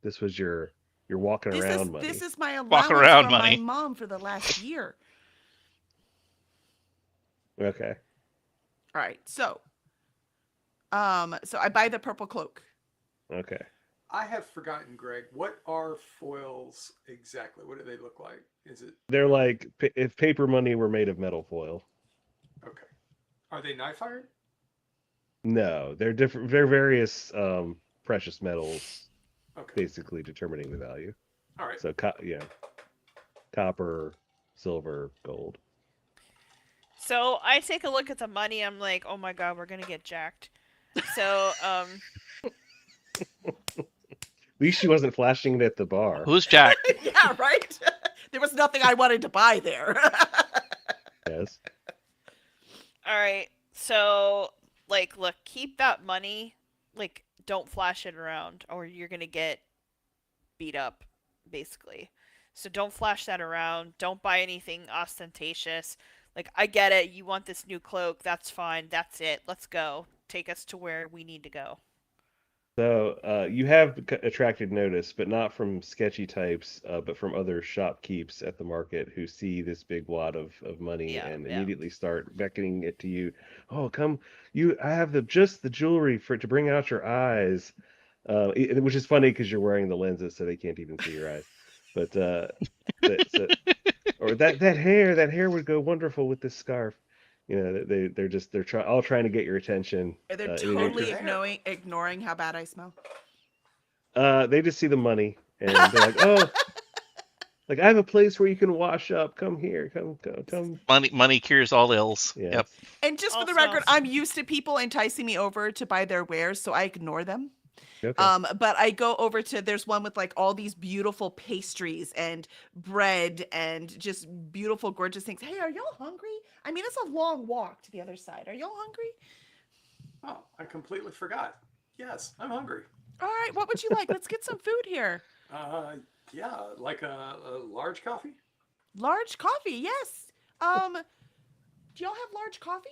This was your walking around money. This is my Walk allowance around from money. my mom for the last year. Okay. All right, so I buy the purple cloak. Okay. I have forgotten, Greg. What are foils exactly? What do they look like? Is it They're like if paper money were made of metal foil. okay? Are they knife iron? No, they're different. They're various precious metals, Okay. basically determining the value. All right. So, copper, silver, gold. So I take a look at the money. I'm like, oh my god, we're gonna get jacked. So At least she wasn't flashing it at the bar. Who's Jack? Yeah, right. There was nothing I wanted to buy there. Yes. all right. So like, look, keep that money. Like, don't flash it around, or you're gonna get beat up, basically. So don't flash that around. Don't buy anything ostentatious. Like, I get it. You want this new cloak. That's fine. That's it. Let's go. Take us to where we need to go. So you have attracted notice, but not from sketchy types, but from other shopkeeps at the market who see this big wad of money Yeah, and yeah. immediately start beckoning it to you. Oh, come! I have just the jewelry to bring out your eyes. Which is funny because you're wearing the lenses, so they can't even see your eyes. But or that hair would go wonderful with this scarf. they're all trying to get your attention. They're in an totally interest. ignoring how bad I smell. They just see the money and they're like, oh, like I have a place where you can wash up. Come here, come. Money cures all ills. Yes. Yep. And just for All the record, smells. I'm used to people enticing me over to buy their wares, so I ignore them. Okay. But I go over to there's one with like all these beautiful pastries and bread and just beautiful, gorgeous things. Hey, are y'all hungry? I mean, it's a long walk to the other side. Are y'all hungry? Oh, I completely forgot. Yes, I'm hungry. All right, what would you like? Let's get some food here. Yeah, like a large coffee. Large coffee, yes. Do y'all have large coffee?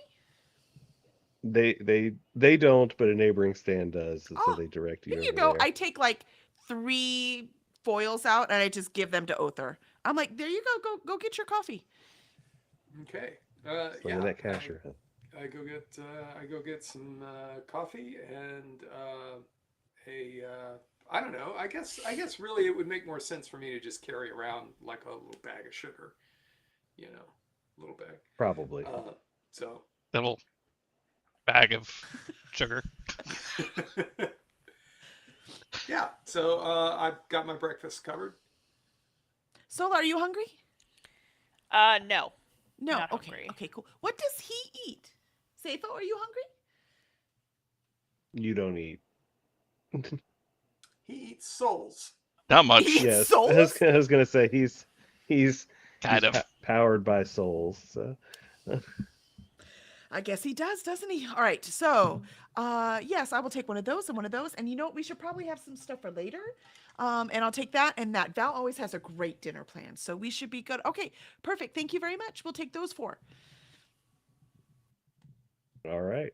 They don't, but a neighboring stand does, and so Oh, they direct you here you over go. there. I take like 3 foils out and I just give them to Other. I'm like, there you go. Go get your coffee. Okay. Sling that casher. Huh? I go get some coffee and a I don't know. I guess really it would make more sense for me to just carry around like a little bag of sugar, you know, little bag. Probably. So Little bag of sugar. yeah. So I've got my breakfast covered. Sola, are you hungry? No. No. Not Okay. hungry. Okay, cool. What does he eat? Seifo, are you hungry? You don't eat. He eats souls. Not much. Eats Yes, souls? I was gonna say he's Kind of. powered by souls. So. I guess he does, doesn't he? All right. So, yes, I will take one of those and one of those. And you know what? We should probably have some stuff for later. And I'll take that and that. Val always has a great dinner plan, so we should be good. Okay, perfect. Thank you very much. We'll take those 4. All right.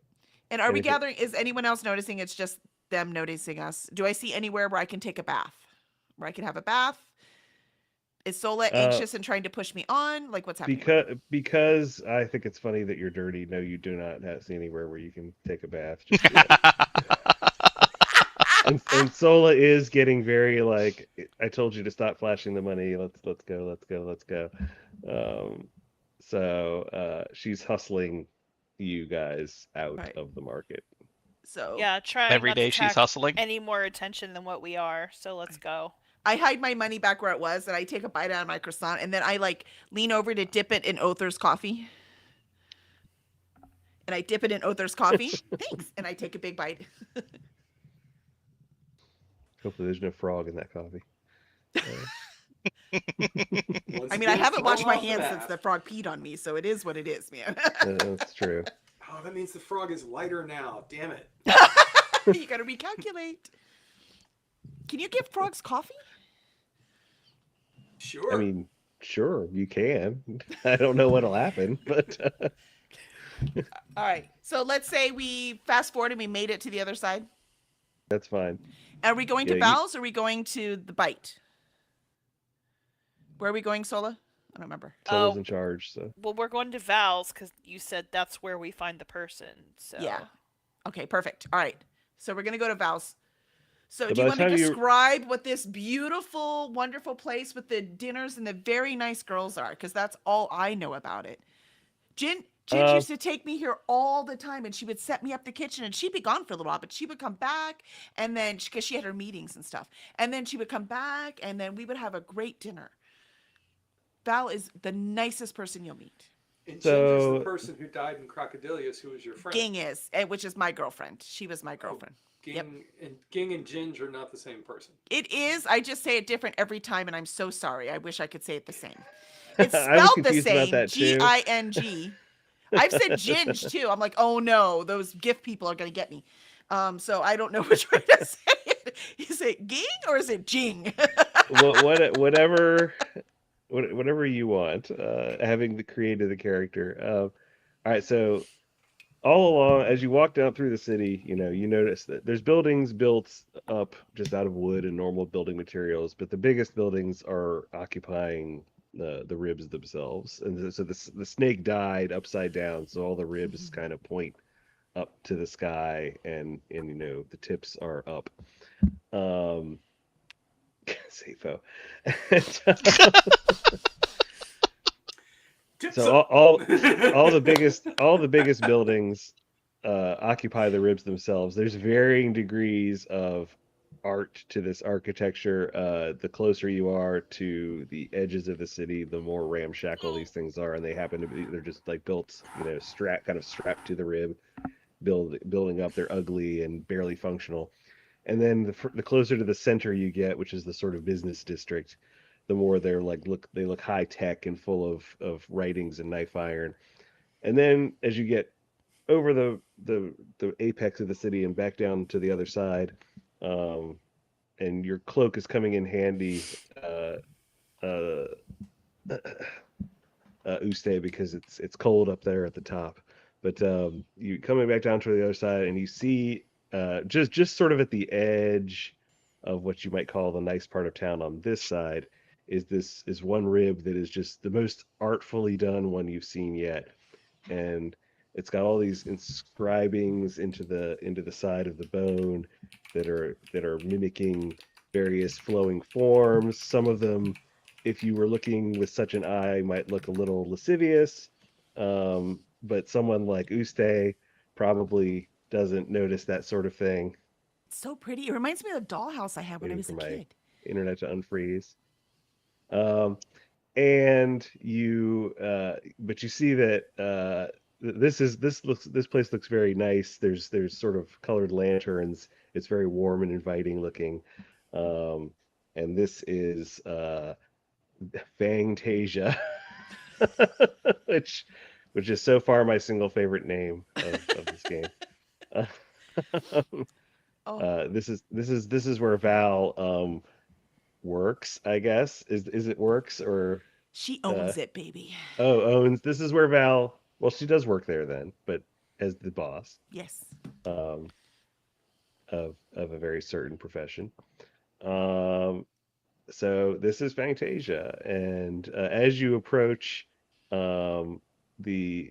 And are we Anything- gathering? Is anyone else noticing? It's just them noticing us. Do I see anywhere where I can take a bath? Where I can have a bath? Is Sola anxious and trying to push me on? Like, what's happening? Because I think it's funny that you're dirty. No, you do not see anywhere where you can take a bath just yet. and Sola is getting very like, I told you to stop flashing the money. Let's go. So she's hustling you guys out Right. of the market. So Yeah, try Every not day to she's attract hustling. any more attention than what we are. So let's go. I hide my money back where it was, and I take a bite out of my croissant, and then I like lean over to dip it in Other's coffee. And I dip it in Other's coffee. Thanks. And I take a big bite. Hopefully, there's no frog in that coffee. Once I mean, I again, haven't washed my throw off hands the since the math. frog peed on me, so it is what it is, man. That's true. Oh, that means the frog is lighter now. Damn it. You gotta recalculate. Can you give frogs coffee? Sure. I mean, sure, you can. I don't know what'll happen, but All right. So let's say we fast forward and we made it to the other side. that's fine. Are we going to Yeah, Val's or are we going to the bite? Where are we going, Sola? I don't remember. Sola's Oh. in charge, so Well, we're going to Val's because you said that's where we find the person. So Yeah. Okay, perfect. All right. So we're going to go to Val's. So So do you by want the to time you- describe what this beautiful, wonderful place with the dinners and the very nice girls are? Because that's all I know about it. Jen used to take me here all the time, and she would set me up the kitchen, and she'd be gone for a little while, but she would come back, and then because she had her meetings and stuff, and then she would come back, and then we would have a great dinner. Val is the nicest person you'll meet. And So- Ginger's the person who died in Crocodilius, who was your friend. Ging is, which is my girlfriend. She was my girlfriend. Ging and Ginger are not the same person. It is. I just say it different every time, and I'm so sorry. I wish I could say it the same. It's I was spelled the confused about same. that, too. Ging. I've said ginge too. I'm like, oh no, those gift people are gonna get me. So I don't know which way to say it. Is it ging or is it jing? whatever you want. Having created the character. All right, so all along, as you walk down through the city, you notice that there's buildings built up just out of wood and normal building materials, but the biggest buildings are occupying the ribs themselves, and so the snake died upside down, so all the ribs kind of point up to the sky, and the tips are up. Safo. Tips So up. all the biggest buildings occupy the ribs themselves. There's varying degrees of art to this architecture. The closer you are to the edges of the city, the more ramshackle these things are, and they happen to be they're just like built, strapped to the rib, building up. They're ugly and barely functional. And then the closer to the center you get, which is the sort of business district, the more they look high tech and full of writings and knife iron. And then as you get over the apex of the city and back down to the other side, um, and your cloak is coming in handy, uh, Uste, because it's cold up there at the top. But you coming back down to the other side, and you see just sort of at the edge of what you might call the nice part of town on this side is one rib that is just the most artfully done one you've seen yet, and it's got all these inscribings into the side of the bone that are mimicking various flowing forms. Some of them, if you were looking with such an eye, might look a little lascivious, but someone like Uste probably doesn't notice that sort of thing. It's so pretty. It reminds me of the dollhouse I had when I Waiting was for a my kid. internet to unfreeze. Um, and you but you see that this place looks very nice. There's sort of colored lanterns. It's very warm and inviting looking. um and this is Fangtasia, which is so far my single favorite name of this game. uh, Oh, this is where Val works, I guess. Is it works or she uh owns it, baby. Oh, owns. This is where Val. Well, she does work there then, but as the boss Yes. um, of a very certain profession. Um, so this is Fantasia, and as you approach, the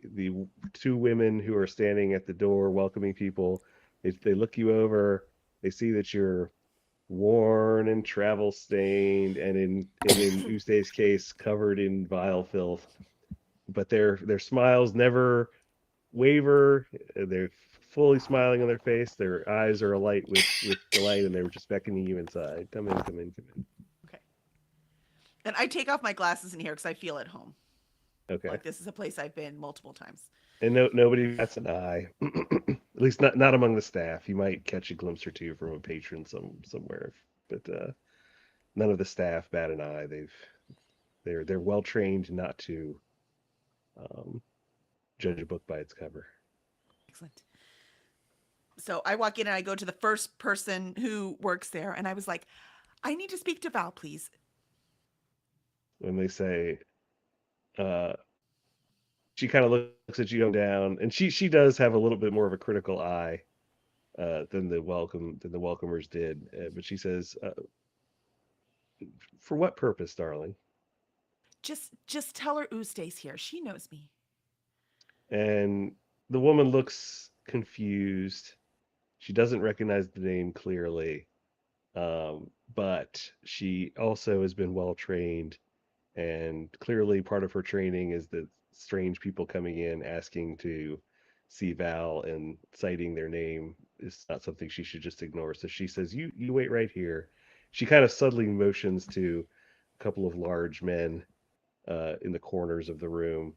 two women who are standing at the door welcoming people, they look you over. They see that you're worn and travel stained, and in Usta's case, covered in vile filth, but their smiles never waver. They're fully smiling on their face. Their eyes are alight with delight, and they were just beckoning you inside. Come in, come in, come in. Okay. And I take off my glasses in here because I feel at home. Okay. Like this is a place I've been multiple times. And nobody bats an eye. At least not among the staff. You might catch a glimpse or two from a patron somewhere, but none of the staff bat an eye. They're well trained not to um, judge a book by its cover. Excellent. So I walk in and I go to the first person who works there, and I was like, I need to speak to Val, please. When they say, uh, she kind of looks at you going down, and she does have a little bit more of a critical eye than the welcomers did. But she says, "For what purpose, darling?" Just tell her Usta's here. She knows me. And the woman looks confused. She doesn't recognize the name clearly, but she also has been well trained, and clearly part of her training is that strange people coming in asking to see Val and citing their name is not something she should just ignore. So she says, "You wait right here." She kind of subtly motions to a couple of large men in the corners of the room,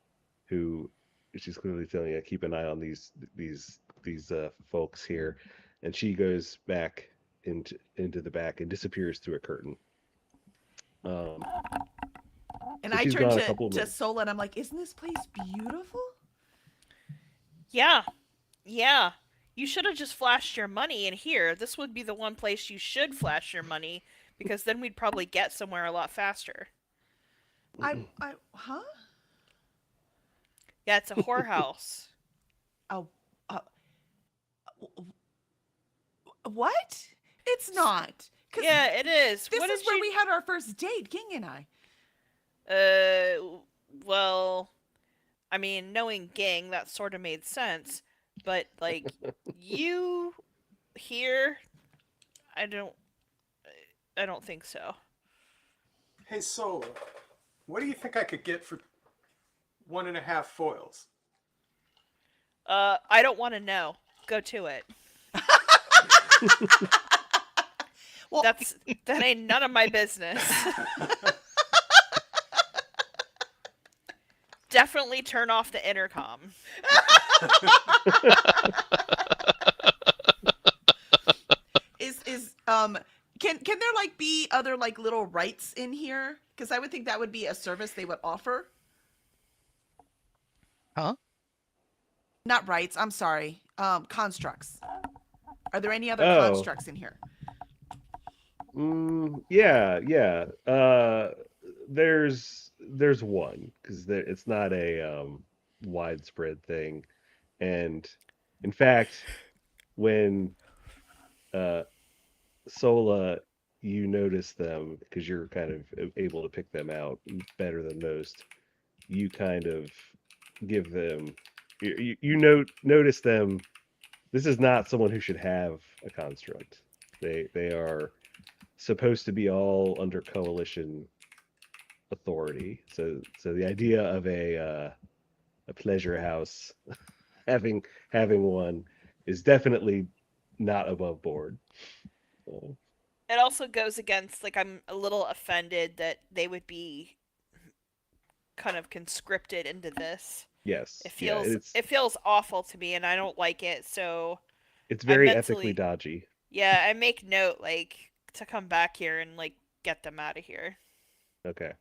who she's clearly telling you, keep an eye on these folks here, and she goes back into the back and disappears through a curtain. Um, And so I she's turn gone a couple of to minutes. Sola and I'm like, isn't this place beautiful? Yeah, yeah. You should have just flashed your money in here. This would be the one place you should flash your money because then we'd probably get somewhere a lot faster. I huh? Yeah, it's a whorehouse. Oh, uh, what? It's not. Cause Yeah, it is. this What is did where you? we had our first date, Ging and I. Well, I mean, knowing Gang, that sort of made sense. But like, you here, I don't, I don't think so. Hey, Solo, what do you think I could get for 1.5 foils. I don't want to know. Go to it. Well, That ain't none of my business. Definitely turn off the intercom. is can there like be other like little rights in here? Because I would think that would be a service they would offer. Huh? Not rights. I'm sorry. Constructs. Are there any other Oh. constructs in here? Yeah, yeah. There's one because it's not a widespread thing, and in fact, when uh Sola, you notice them because you're kind of able to pick them out better than most. You kind of give them, notice them. This is not someone who should have a construct. They are supposed to be all under coalition authority. So the idea of a pleasure house having one is definitely not above board. So, It also goes against, like, I'm a little offended that they would be kind of conscripted into this. yes, It yeah, feels it feels awful to me, and I don't like it. So it's I very ethically mentally, dodgy. yeah, I make note like to come back here and like get them out of here. Okay.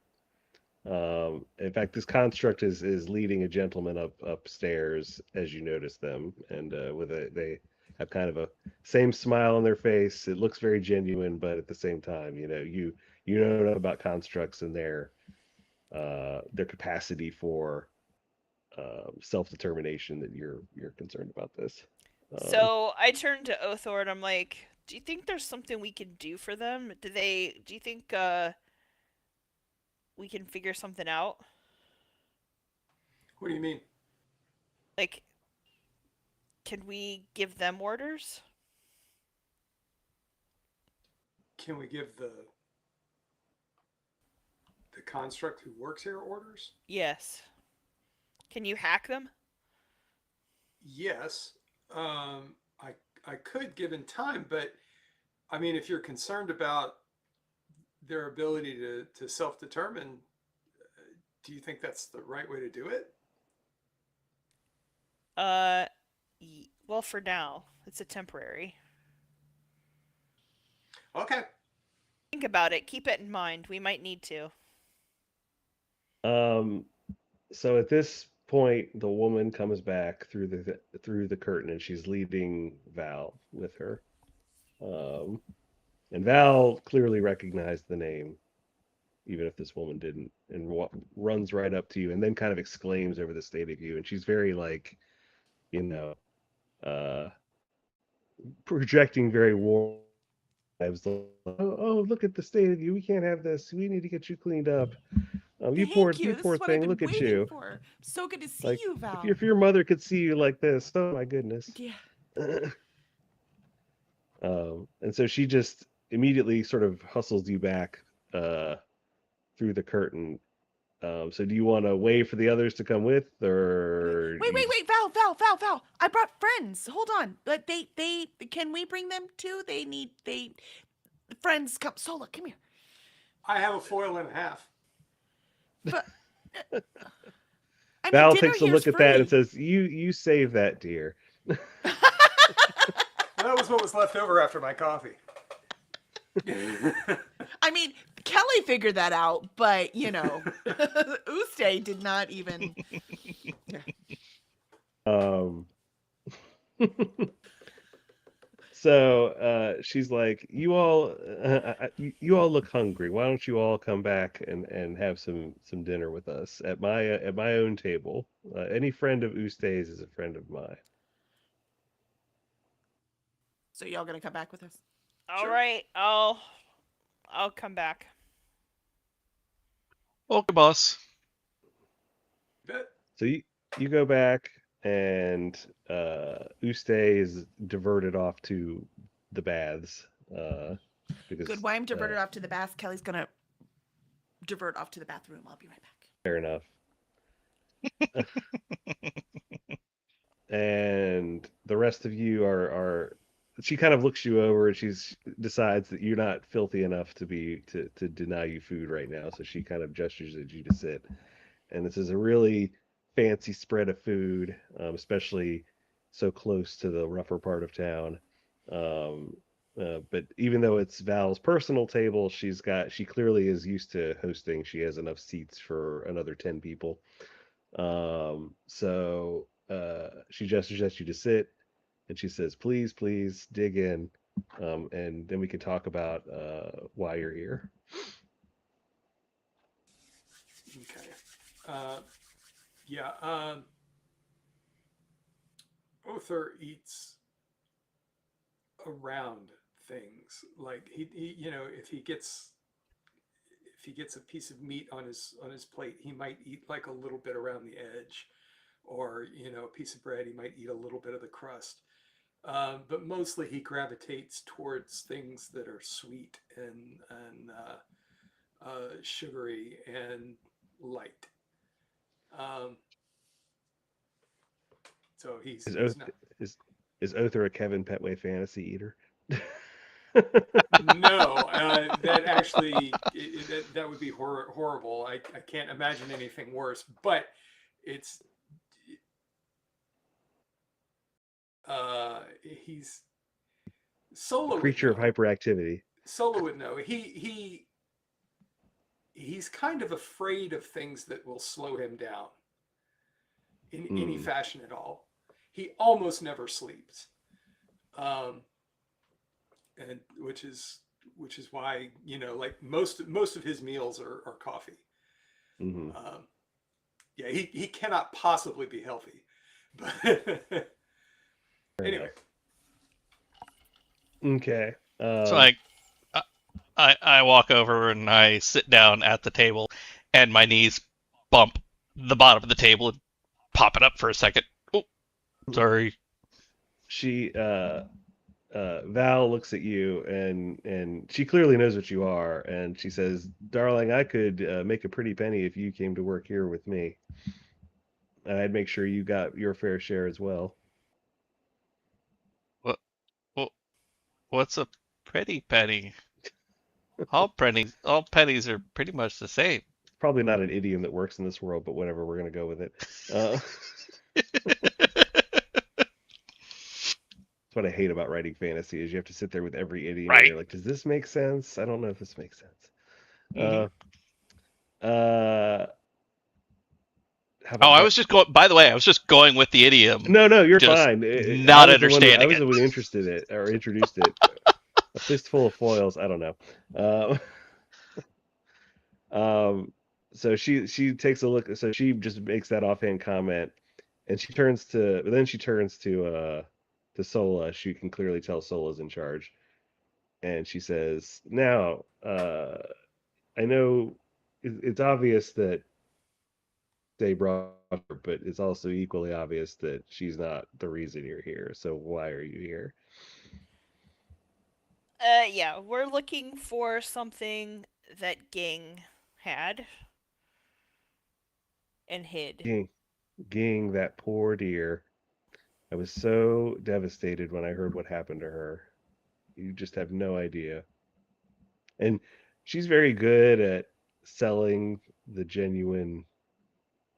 In fact, this construct is leading a gentleman upstairs as you notice them, and they have kind of a same smile on their face. It looks very genuine, but at the same time, you know about constructs and their capacity for self determination that you're concerned about this. Um, So I turn to Othor and I'm like, "Do you think there's something we can do for them? Do you think we can figure something out? What do you mean? Like, can we give them orders?" Can we give the construct who works here orders? Yes. Can you hack them? Yes. I could given time, but I mean, if you're concerned about their ability to self determine, do you think that's the right way to do it? Uh, well, for now, it's a temporary. Okay. Think about it. Keep it in mind. We might need to. um, so at this point, the woman comes back through the curtain, and she's leading Val with her. Um, and Val clearly recognized the name, even if this woman didn't, and runs right up to you, and then kind of exclaims over the state of you. And she's very like, you know, uh, projecting very warm. I was like, oh, look at the state of you. We can't have this. We need to get you cleaned up. Thank you. You This is poor what I've thing. been Look at waiting you. for. So good to see Like, you, Val. if your mother could see you like this, oh my goodness. Yeah. And so she just immediately sort of hustles you back uh, through the curtain. So do you want to wait for the others to come with, or Wait, you wait, just wait, Val. I brought friends. Hold on. But they can we bring them too? They friends come. Sola, come here. I have a foil and a half. But I mean, Val dinner takes a here's look at that and free. says, "You save that, dear." That was what was left over after my coffee. I mean, Kelly figured that out, but you know, Uste did not even. Um, so she's like, you all look hungry. Why don't you all come back and have some dinner with us at my own table? Any friend of Ustay's is a friend of mine. So y'all gonna come back with us? All Sure. right, I'll come back. Okay, boss. Bet. So you go back, and Ustay is diverted off to the baths because Good. Why I'm diverted off to the bath. Kelly's gonna divert off to the bathroom. I'll be right back. fair enough. And the rest of you are she kind of looks you over and she's decides that you're not filthy enough to be to deny you food right now, so she kind of gestures at you to sit. And this is a really fancy spread of food, especially so close to the rougher part of town. Um, but even though it's Val's personal table, she clearly is used to hosting. She has enough seats for another 10 people. So she gestures at you to sit, and she says, "Please, please dig in, and then we can talk about why you're here." Okay. Uh, yeah. Other eats around things. Like if he gets a piece of meat on his plate, he might eat like a little bit around the edge, or a piece of bread, he might eat a little bit of the crust. But mostly he gravitates towards things that are sweet and sugary and light. Um, so Is he's Oath not. is is Other a Kevin Petway fantasy eater? No, that actually that would be horrible. I can't imagine anything worse. But it's he's A Solo would creature of know. hyperactivity. Solo would know. He's kind of afraid of things that will slow him down in any Hmm. fashion at all. He almost never sleeps, um, and which is why like most of his meals are coffee. Hmm. Um, yeah, he cannot possibly be healthy. But Fair anyway, enough. Okay. So I walk over and I sit down at the table, and my knees bump the bottom of the table and pop it up for a second. Oh, sorry. She Val looks at you and she clearly knows what you are, and she says, "Darling, I could make a pretty penny if you came to work here with me, and I'd make sure you got your fair share as well." What, what what's a pretty penny? All pennies are pretty much the same. Probably not an idiom that works in this world, but whatever, we're gonna go with it. Uh, That's what I hate about writing fantasy is you have to sit there with every idiom and Right. you're like, does this make sense? I don't know if this makes sense. Hmm. Uh, uh, how Oh, about I was just going. By the way, I was just going with the idiom, No, no, you're just fine. not I understanding was it. the one who interested it or introduced it. A fistful of foils. I don't know. Uh, um, so she takes a look. So she just makes that offhand comment, and she turns to Sola. She can clearly tell Sola's in charge, and she says, "Now, I know it's obvious that they brought her, but it's also equally obvious that she's not the reason you're here. So why are you here?" Yeah, we're looking for something that Ging had and hid. Ging, Ging, that poor dear. I was so devastated when I heard what happened to her. You just have no idea. And she's very good at selling the genuine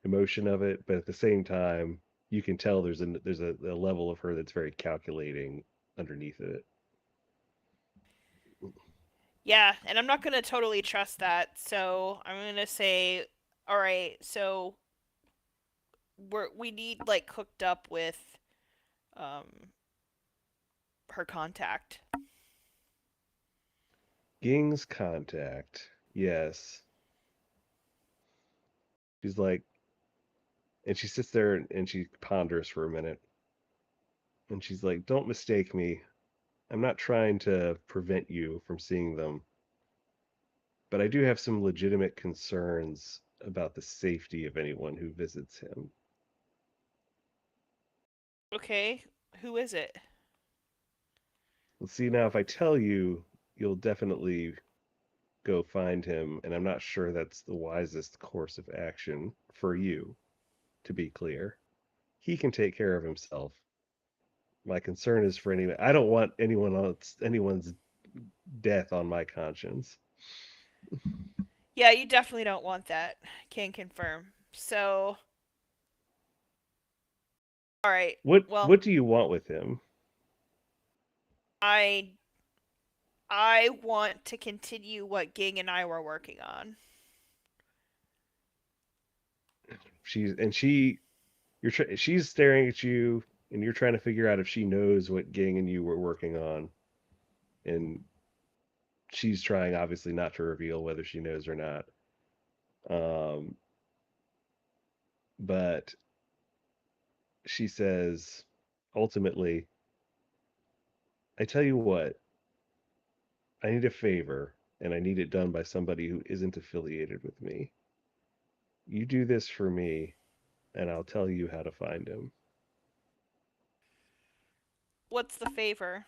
emotion of it, but at the same time, you can tell there's a level of her that's very calculating underneath it. Yeah, and I'm not gonna totally trust that, so I'm gonna say, all right, so we need like hooked up with um her contact. Ging's contact. Yes. She's like, and she sits there and she ponders for a minute. And she's like, "Don't mistake me. I'm not trying to prevent you from seeing them, but I do have some legitimate concerns about the safety of anyone who visits him." Okay, who is it? Let's see now, if I tell you, you'll definitely go find him, and I'm not sure that's the wisest course of action for you. to be clear. He can take care of himself. My concern is for anyone. I don't want anyone's death on my conscience. Yeah, you definitely don't want that. Can confirm. So, all right. What Well, what do you want with him? I I want to continue what Ging and I were working on. She's staring at you, and you're trying to figure out if she knows what Ging and you were working on, and she's trying obviously not to reveal whether she knows or not. Um, but she says, ultimately, I tell you what, I need a favor, and I need it done by somebody who isn't affiliated with me. You do this for me, and I'll tell you how to find him. What's the favor?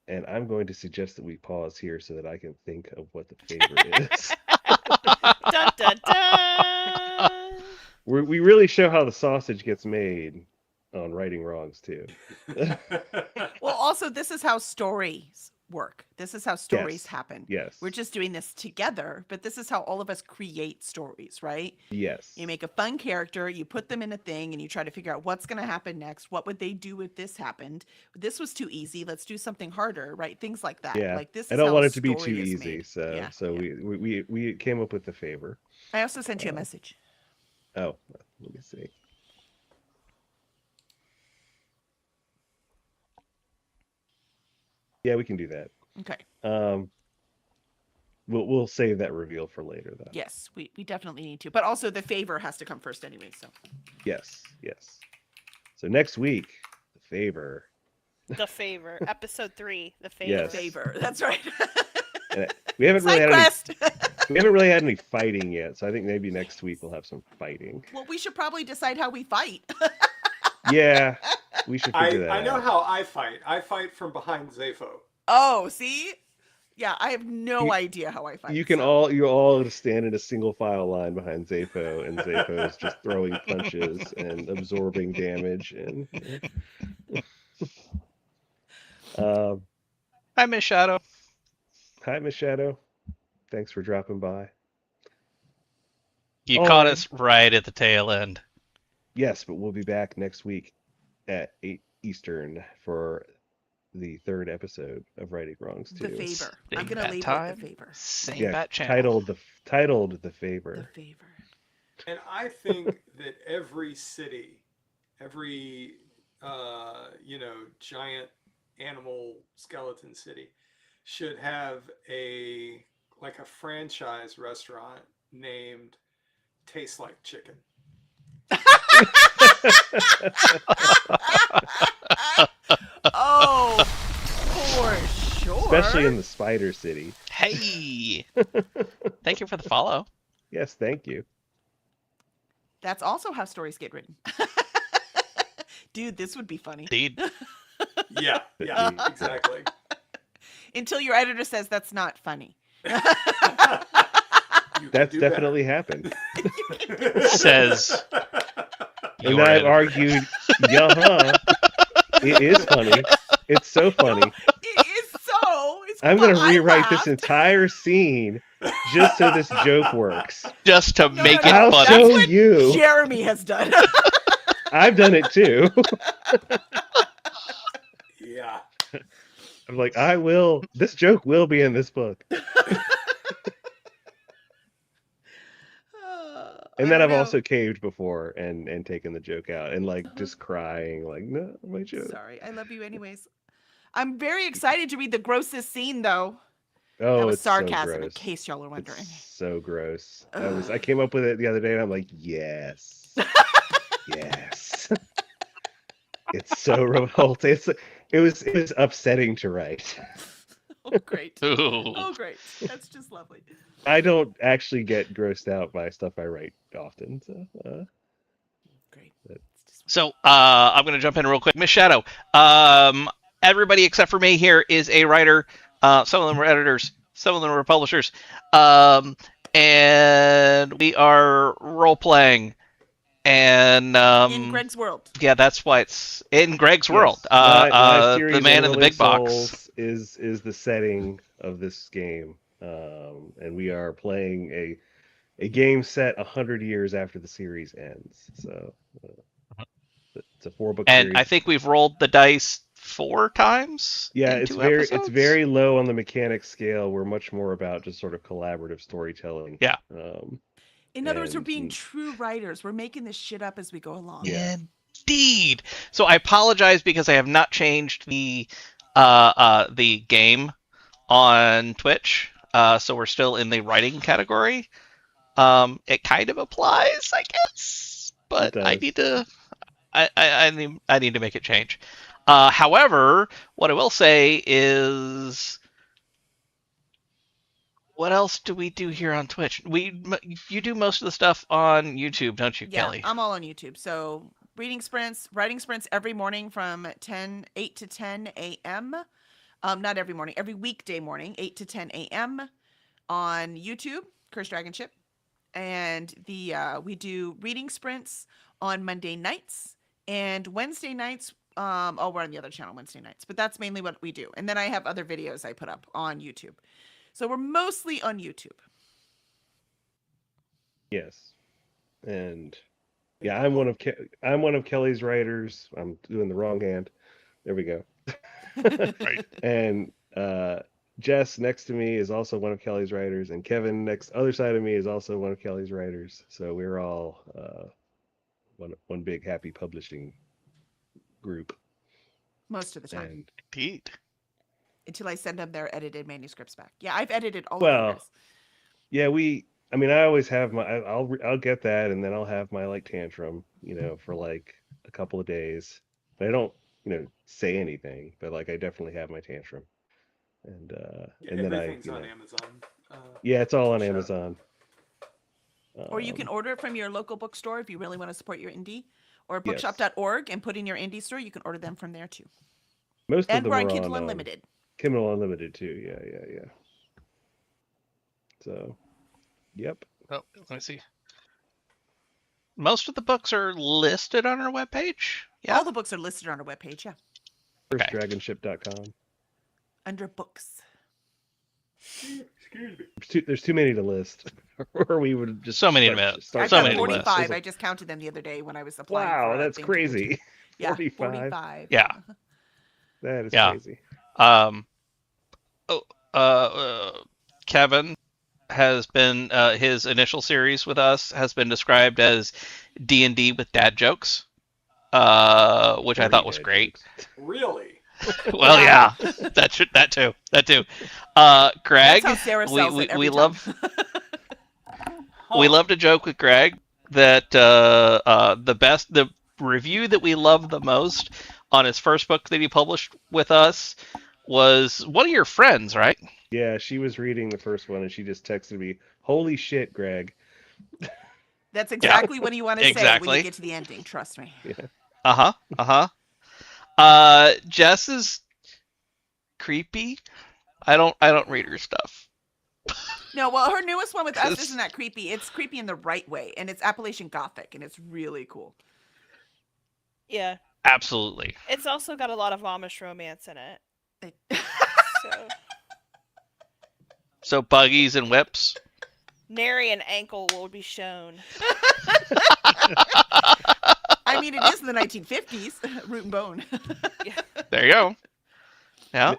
And I'm going to suggest that we pause here so that I can think of what the favor is. Dun dun dun. We really show how the sausage gets made on Writing Wrongs, too. Well, also, this is how stories work. This is how stories Yes. happen. Yes. We're just doing this together, but this is how all of us create stories, right? Yes. You make a fun character, you put them in a thing, and you try to figure out what's going to happen next. What would they do if this happened? This was too easy. Let's do something harder, right? Things like that. Yeah. Like this I is don't how want a it to be story too is easy, made. so Yeah, so yeah. we came up with the favor. I also sent you a message. Oh, let me see. Yeah, we can do that. Okay. We'll save that reveal for later, though. Yes, we definitely need to. But also the favor has to come first anyway, so. Yes. So next week, the favor. The favor. Episode 3. The favor. Yes. Favor. That's right. And we haven't really Side had any, quest. we haven't really had any fighting yet, so I think maybe next week we'll have some fighting. Well, we should probably decide how we fight. Yeah, we should figure that I know out. how I fight. I fight from behind Zepho. Oh, see? Yeah, I have no You- idea how I fight. You can so. you all stand in a single file line behind Zapho, and Zapho is just throwing punches and absorbing damage. And Hi, Miss Shadow. hi, Miss Shadow. Thanks for dropping by. You Oh. caught us right at the tail end. Yes, but we'll be back next week at 8 Eastern for the 3rd episode of Writing Wrongs The 2. favor. Same I'm gonna bat label time, it the favor. Same Yeah, bat channel. titled The The Favor. favor. And I think that every city, every giant animal skeleton city should have a franchise restaurant named Tastes Like Chicken. Oh, for sure. Especially in the Spider City. Hey, thank you for the follow. Yes, thank you. That's also how stories get written. Dude, this would be funny. Indeed. Yeah, exactly. Until your editor says that's not funny. You could That's do better. definitely happened. Says And your I've editor. argued, it is funny. It's so funny. It is so. It's I'm going to I rewrite this laughed. entire scene just so this joke works. just to No, make no, it no, I'll that's funny. show what you. Jeremy has done. I've done it too. Yeah. I'm like, this joke will be in this book. And then I've also caved before and taken the joke out and just crying, like, no, my joke. Sorry, I love you anyways. I'm very excited to read the grossest scene though. Oh, That was it's sarcasm, so in gross. case y'all are wondering. It's so gross. I came up with it the other day and I'm like, yes. Yes. It's so revolting. It was upsetting to write. Oh, great. Ooh. Oh, great. That's just lovely. I don't actually get grossed out by stuff I write often. So, Great. But- It's just So I'm going to jump in real quick. Miss Shadow, everybody except for me here is a writer. Some of them are editors. Some of them are publishers. And we are role playing And In Greg's world. yeah, that's why it's in Greg's world. Yes, my series The man in the Unwilling big box. Souls is the setting of this game, and we are playing a game set 100 years after the series ends. So it's a 4-book And series. I think we've rolled the dice 4 times Yeah, in it's 2 very episodes. it's very low on the mechanics scale. We're much more about just sort of collaborative storytelling. Yeah. In other words, we're And- being true writers. We're making this shit up as we go along. Yeah. Indeed. So I apologize because I have not changed the game on Twitch. So we're still in the writing category. It kind of applies, I guess, but It I does. need to I need to make it change. However, what I will say is, what else do we do here on Twitch? You do most of the stuff on YouTube, don't you, Yeah, Kelly? I'm all on YouTube. So writing sprints every morning from 8 to 10 a.m. Not every morning, every weekday morning, 8 to 10 a.m. on YouTube, Curse Dragon Ship. And we do reading sprints on Monday nights and Wednesday nights. We're on the other channel Wednesday nights, but that's mainly what we do. And then I have other videos I put up on YouTube. So we're mostly on YouTube. Yes, and yeah, I'm one of Kelly's writers. I'm doing the wrong hand. There we go. Right. And Jess next to me is also one of Kelly's writers, and Kevin next other side of me is also one of Kelly's writers. So we're all one big happy publishing group. Most of the time. And Indeed. Until I send them their edited manuscripts back. Yeah, I've edited all Well, of yours. yeah, I mean, I always have I'll get that, and then I'll have my like tantrum, for like a couple of days. But I don't, say anything. But like, I definitely have my tantrum, and then Everything's on Amazon. yeah, it's all on Shut up. Amazon. Or you can order it from your local bookstore if you really want to support your indie. Or Yes. bookshop.org and put in your indie store. You can order them from there too. Most of And them we're are on Kindle on Unlimited. Kindle Unlimited too. Yeah. So, yep. Oh, let me see. Most of the books are listed on our webpage. Yeah. All the books are listed on our webpage, yeah. Okay. FirstDragonship.com. Under books. Excuse me. There's too many to list, or we would just So many start, to list. start I've So got many to list. 45. I just counted them the other day when I was applying. Wow, for that's thing to go to. crazy. Yeah, 45. 45. Yeah. That is Yeah. crazy. Kevin has been his initial series with us has been described as D&D with dad jokes, which I Dirty thought was dad great. jokes. Really? Well, yeah, that too. Greg, That's how Sarah sells it every we time. love we loved a joke with Greg that the review that we loved the most on his first book that he published with us was one of your friends, right? Yeah, she was reading the first one and she just texted me, "Holy shit, Greg." That's exactly what you want to say when Exactly. you get to the ending. Trust me. Jess is creepy. I don't read her stuff. No, well, her newest one with us 'Cause- isn't that creepy. It's creepy in the right way, and it's Appalachian Gothic, and it's really cool. Yeah. Absolutely. It's also got a lot of Amish romance in it. So So buggies and whips. nary an ankle will be shown. I mean, it is in the 1950s, root and bone. There you go. Yeah.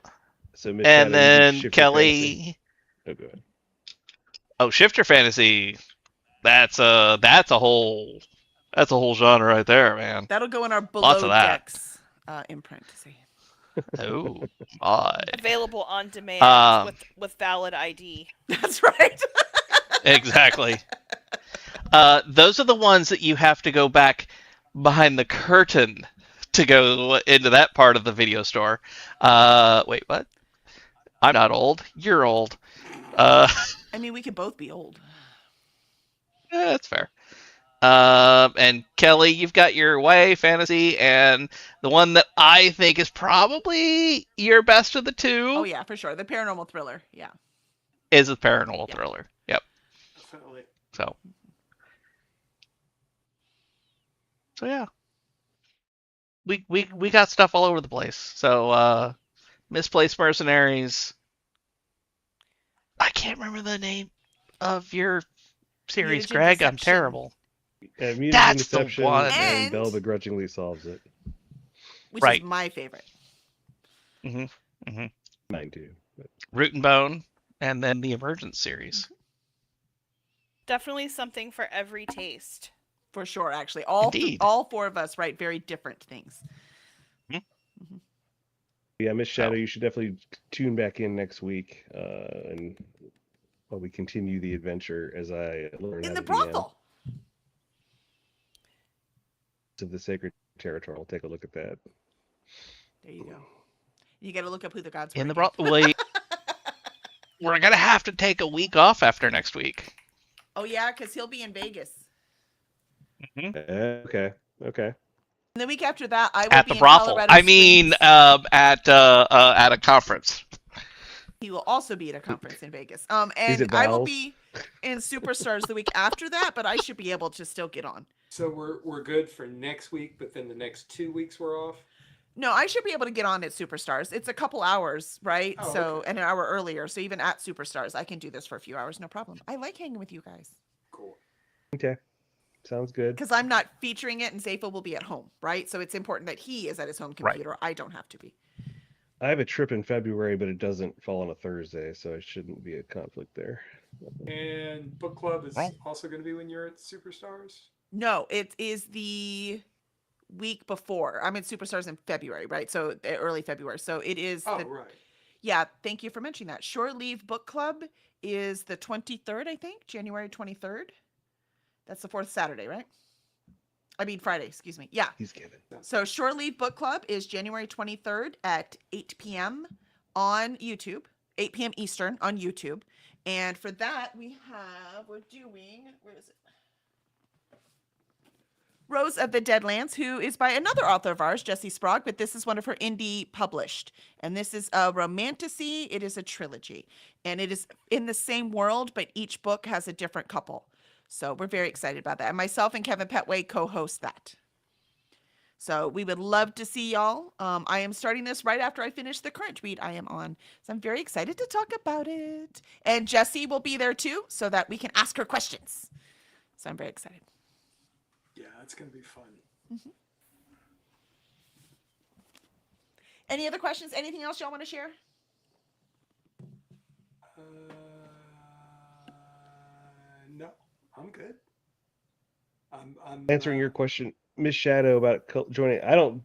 So Miss And Shadow, you do then Shift Your Kelly. Fantasy. Oh, go ahead. Oh, Shift Your Fantasy. That's a whole genre right there, man. That'll go in our Lots below of that. decks imprint. See. Oh my. Available on demand with valid ID. That's right. Exactly. Those are the ones that you have to go back behind the curtain to go into that part of the video store. Wait, what? I'm not old. You're old. I mean, we could both be old. That's fair. And Kelly, you've got your YA fantasy, and the one that I think is probably your best of the two Oh yeah, for sure. The paranormal thriller. Yeah. is a paranormal Yeah. thriller. Yep. Definitely. So yeah, we got stuff all over the place. So Misplaced Mercenaries. I can't remember the name of your series, Mutagen Greg. I'm Deception. terrible. Mutagen That's the Deception, one. and Belle And- begrudgingly solves it. Which Right. is my favorite. Mine too. But Root and Bone, and then the Emergence series. Definitely something for every taste. For sure, actually. Indeed. All four of us write very different things. yeah, Miss Shadow, So- you should definitely tune back in next week, and while we continue the adventure as I learn In how the to DM brothel. of the Sacred Territory. We'll take a look at that. There you go. You got to look up who the gods were. In the again. we're gonna have to take a week off after next week. Oh, yeah, because he'll be in Vegas. Okay. And the week after that, I will At be the in brothel. Colorado I mean, Springs. at a conference. He will also be at a conference in Vegas. Is And it I will Val's? be in Superstars the week after that, but I should be able to still get on. So we're good for next week, but then the next 2 weeks we're off. No, I should be able to get on at Superstars. It's a couple hours, right? Oh, So, okay. and an hour earlier. So even at Superstars, I can do this for a few hours, no problem. I like hanging with you guys Cool. Okay. Sounds good. because I'm not featuring it, and Zepho will be at home, right? So it's important that he is at his home computer. I don't have to be. I have a trip in February, but it doesn't fall on a Thursday, so it shouldn't be a conflict there. And book club is Right. also going to be when you're at Superstars. No, it is the week before. I'm in Superstars in February, right? So early February. So it is. Oh, the, right. Yeah, thank you for mentioning that. Shore Leave Book Club is the 23rd, I think, January 23rd. That's the fourth Saturday, right? I mean, Friday, excuse me. Yeah. He's given. So Shore Leave Book Club is January 23rd at 8 p.m. on YouTube, 8 p.m. Eastern on YouTube. And for that, we're doing, where is it? Rose of the Deadlands, who is by another author of ours, Jessie Sprague, but this is one of her indie published. And this is a romantasy. It is a trilogy. And it is in the same world, but each book has a different couple. So we're very excited about that. And myself and Kevin Petway co-host that. So we would love to see y'all. I am starting this right after I finish the current read I am on. So I'm very excited to talk about it. And Jessie will be there too, so that we can ask her questions. So I'm very excited. Yeah, it's going to be fun. Any other questions? Anything else y'all want to share? No, I'm good. I'm Answering your question, Miss Shadow, about joining. I don't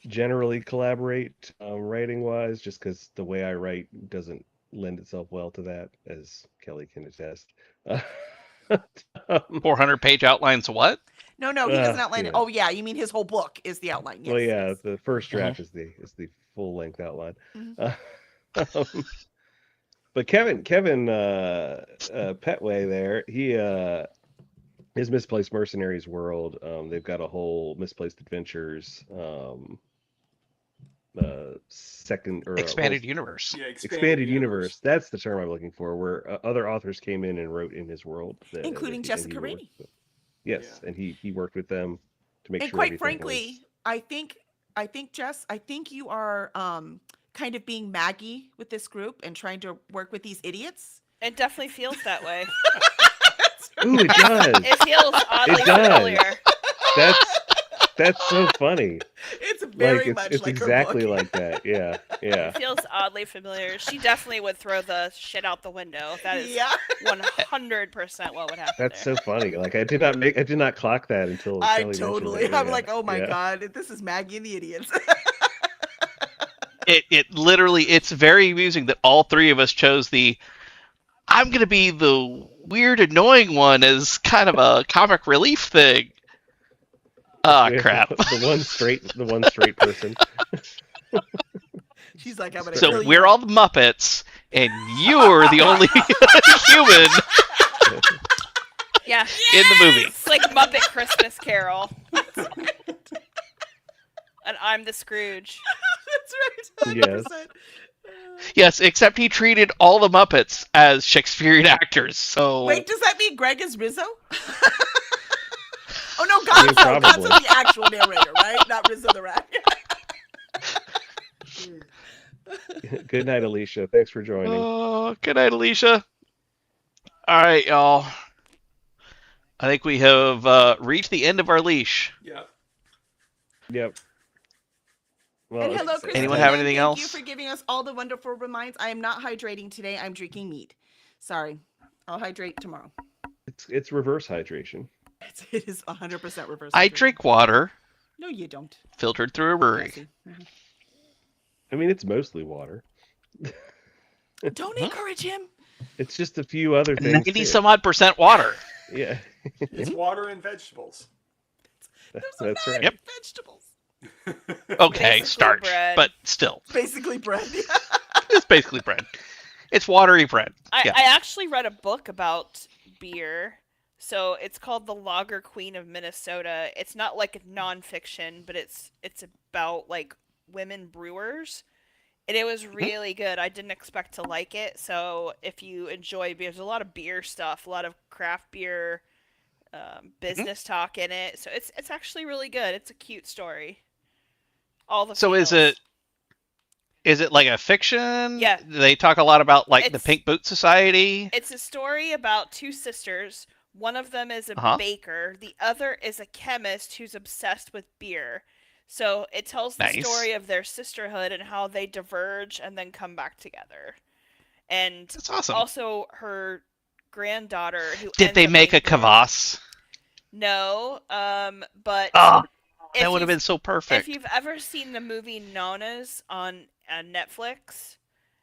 generally collaborate writing wise, just because the way I write doesn't lend itself well to that, as Kelly can attest. 400-page outlines. What? No, he doesn't outline it. yeah. Oh yeah, you mean his whole book is the outline. Yes, Well, yeah, yes. the first draft is the full length outline. But Kevin Petway there, he his Misplaced Mercenaries world. They've got a whole Misplaced Adventures second or Expanded universe. Yeah, expanded universe. That's the term I'm looking for, where other authors came in and wrote in his world, Including and Jessica worked Rainey. with. Yes, Yeah. and he worked with them to make And sure. quite everything frankly, was... I think Jess, I think you are kind of being Maggie with this group and trying to work with these idiots. It definitely feels that way. Ooh, it does. It feels oddly It does. familiar. That's so funny. It's very Like much it's like exactly her book. like that. Yeah, yeah. It feels oddly familiar. She definitely would throw the shit out the window. That is Yeah, 100% what would happen. That's there. so funny. Like I did not clock that until I Kelly mentioned totally. it. I'm Yeah, like, oh my yeah. god, this is Maggie and the idiots. It literally, it's very amusing that all three of us chose I'm gonna be the weird, annoying one as kind of a comic relief thing. Ah, Yeah, crap. The one straight person. She's like, I'm gonna So kill you. we're all the Muppets, and you're the only human Yeah. in the movie. It's like Muppet Christmas Carol. And I'm the Scrooge. That's right. Yes. 100%. Yes, except he treated all the Muppets as Shakespearean actors. So Wait, does that mean Greg is Rizzo? Oh no, I mean, Gonzo. probably. Gonzo's the actual narrator, right? Not Rizzo the rat. Good night, Alicia. Thanks for joining. Oh, good night, Alicia. All right, y'all. I think we have reached the end of our leash. Yeah. Yep. Well, And hello, it's- Chris. Anyone Keenan. have anything Thank else? you for giving us all the wonderful reminds. I am not hydrating today. I'm drinking meat. Sorry. I'll hydrate tomorrow. it's reverse hydration. It is 100% reverse. I hydration. drink water No, you don't. filtered through a brewery. Jesse. Mhm. I mean, it's mostly water. Don't encourage him. It's just a few other things. 90 too. some odd % water. Yeah, It's water and vegetables. There's that's a right. Yep. vegetables. Okay, Basically starch, bread. but still, Basically bread. it's basically bread. It's watery bread. I Yeah. actually read a book about beer. So it's called The Lager Queen of Minnesota. It's not like a nonfiction, but it's about like women brewers. And it was really good. I didn't expect to like it. So if you enjoy beer, there's a lot of beer stuff, a lot of craft beer, business talk in it. So it's actually really good. It's a cute story. All the So feels. is it like a fiction? Yeah. They talk a lot about like the It's- Pink Boot Society. It's a story about two sisters. One of them is a Uh-huh. baker. The other is a chemist who's obsessed with beer. So it tells the Nice. story of their sisterhood and how they diverge and then come back together. And That's awesome. also her granddaughter who Did ends they up make a being dead. kvass? No, but Oh, if that would have you've- been so if perfect. you've ever seen the movie Nonas on Netflix,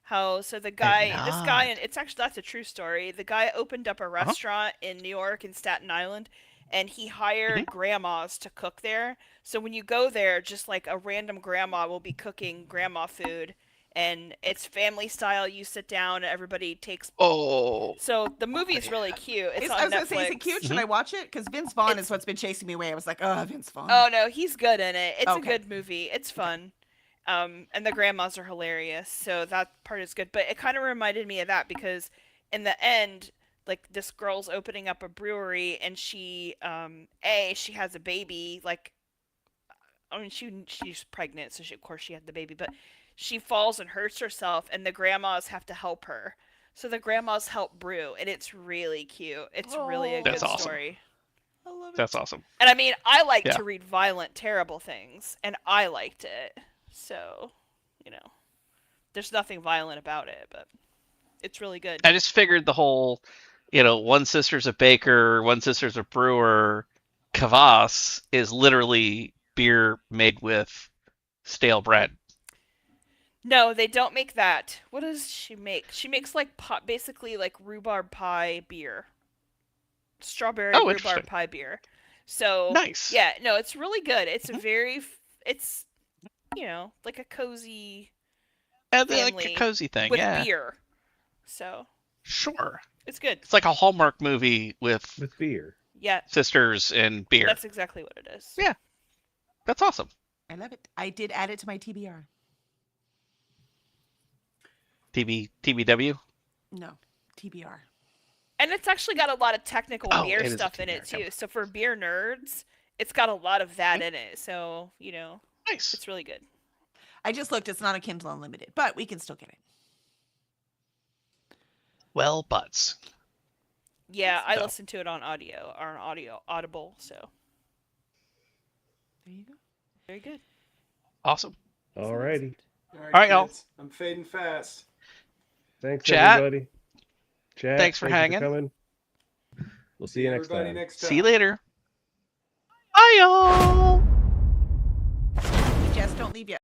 so the guy, this guy, not. and it's actually that's a true story. The guy opened up a restaurant in New York in Staten Island, and he hired grandmas to cook there. So when you go there, just like a random grandma will be cooking grandma food, and it's family style. You sit down, and everybody takes. Oh, So the movie's really cute. It's I on was going to say, is Netflix. it cute? Should I watch it? Because Vince Vaughn is what's been chasing me away. I was like, oh, Vince Vaughn. Oh no, he's good in it. It's a Okay. good movie. It's fun. And the grandmas are hilarious, so that part is good. But it kind of reminded me of that because in the end, like this girl's opening up a brewery and she she has a baby, like I mean she's pregnant, so of course she had the baby, but she falls and hurts herself and the grandmas have to help her. So the grandmas help brew and it's really cute. It's really a That's good awesome. story. I love it. that's awesome. And I mean, I like Yeah. to read violent, terrible things, and I liked it. So, there's nothing violent about it, but it's really good. I just figured the whole, one sister's a baker, one sister's a brewer. Kvass is literally beer made with stale bread. No, they don't make that. What does she make? She makes like basically like rhubarb pie beer. Strawberry Oh, rhubarb interesting. pie beer. So, Nice. yeah, no, it's really good. It's a very, it's, like a cozy Yeah, like a family cozy thing. with Yeah, beer. So, sure. it's good. It's like a Hallmark movie with With beer. Yeah, sisters and beer. that's exactly what it is. Yeah. That's awesome. I love it. I did add it to my TBR. TBW. No, TBR. And it's actually got a lot of technical Oh, beer it is a stuff in TBR, it too. yeah. So for beer nerds, it's got a lot of that in it. So, Nice. it's really good. I just looked. It's not a Kindle Unlimited, but we can still get it. Well, butts. Yeah, I So. listened to it on Audible, so There you go. very good. Awesome. Alrighty. All All right, y'all. kids, I'm fading fast. Thanks, Chat. everybody. Chat. Thanks for hanging. coming. We'll see you next Everybody time. next time. See you later. Bye, y'all. Jess, don't leave yet.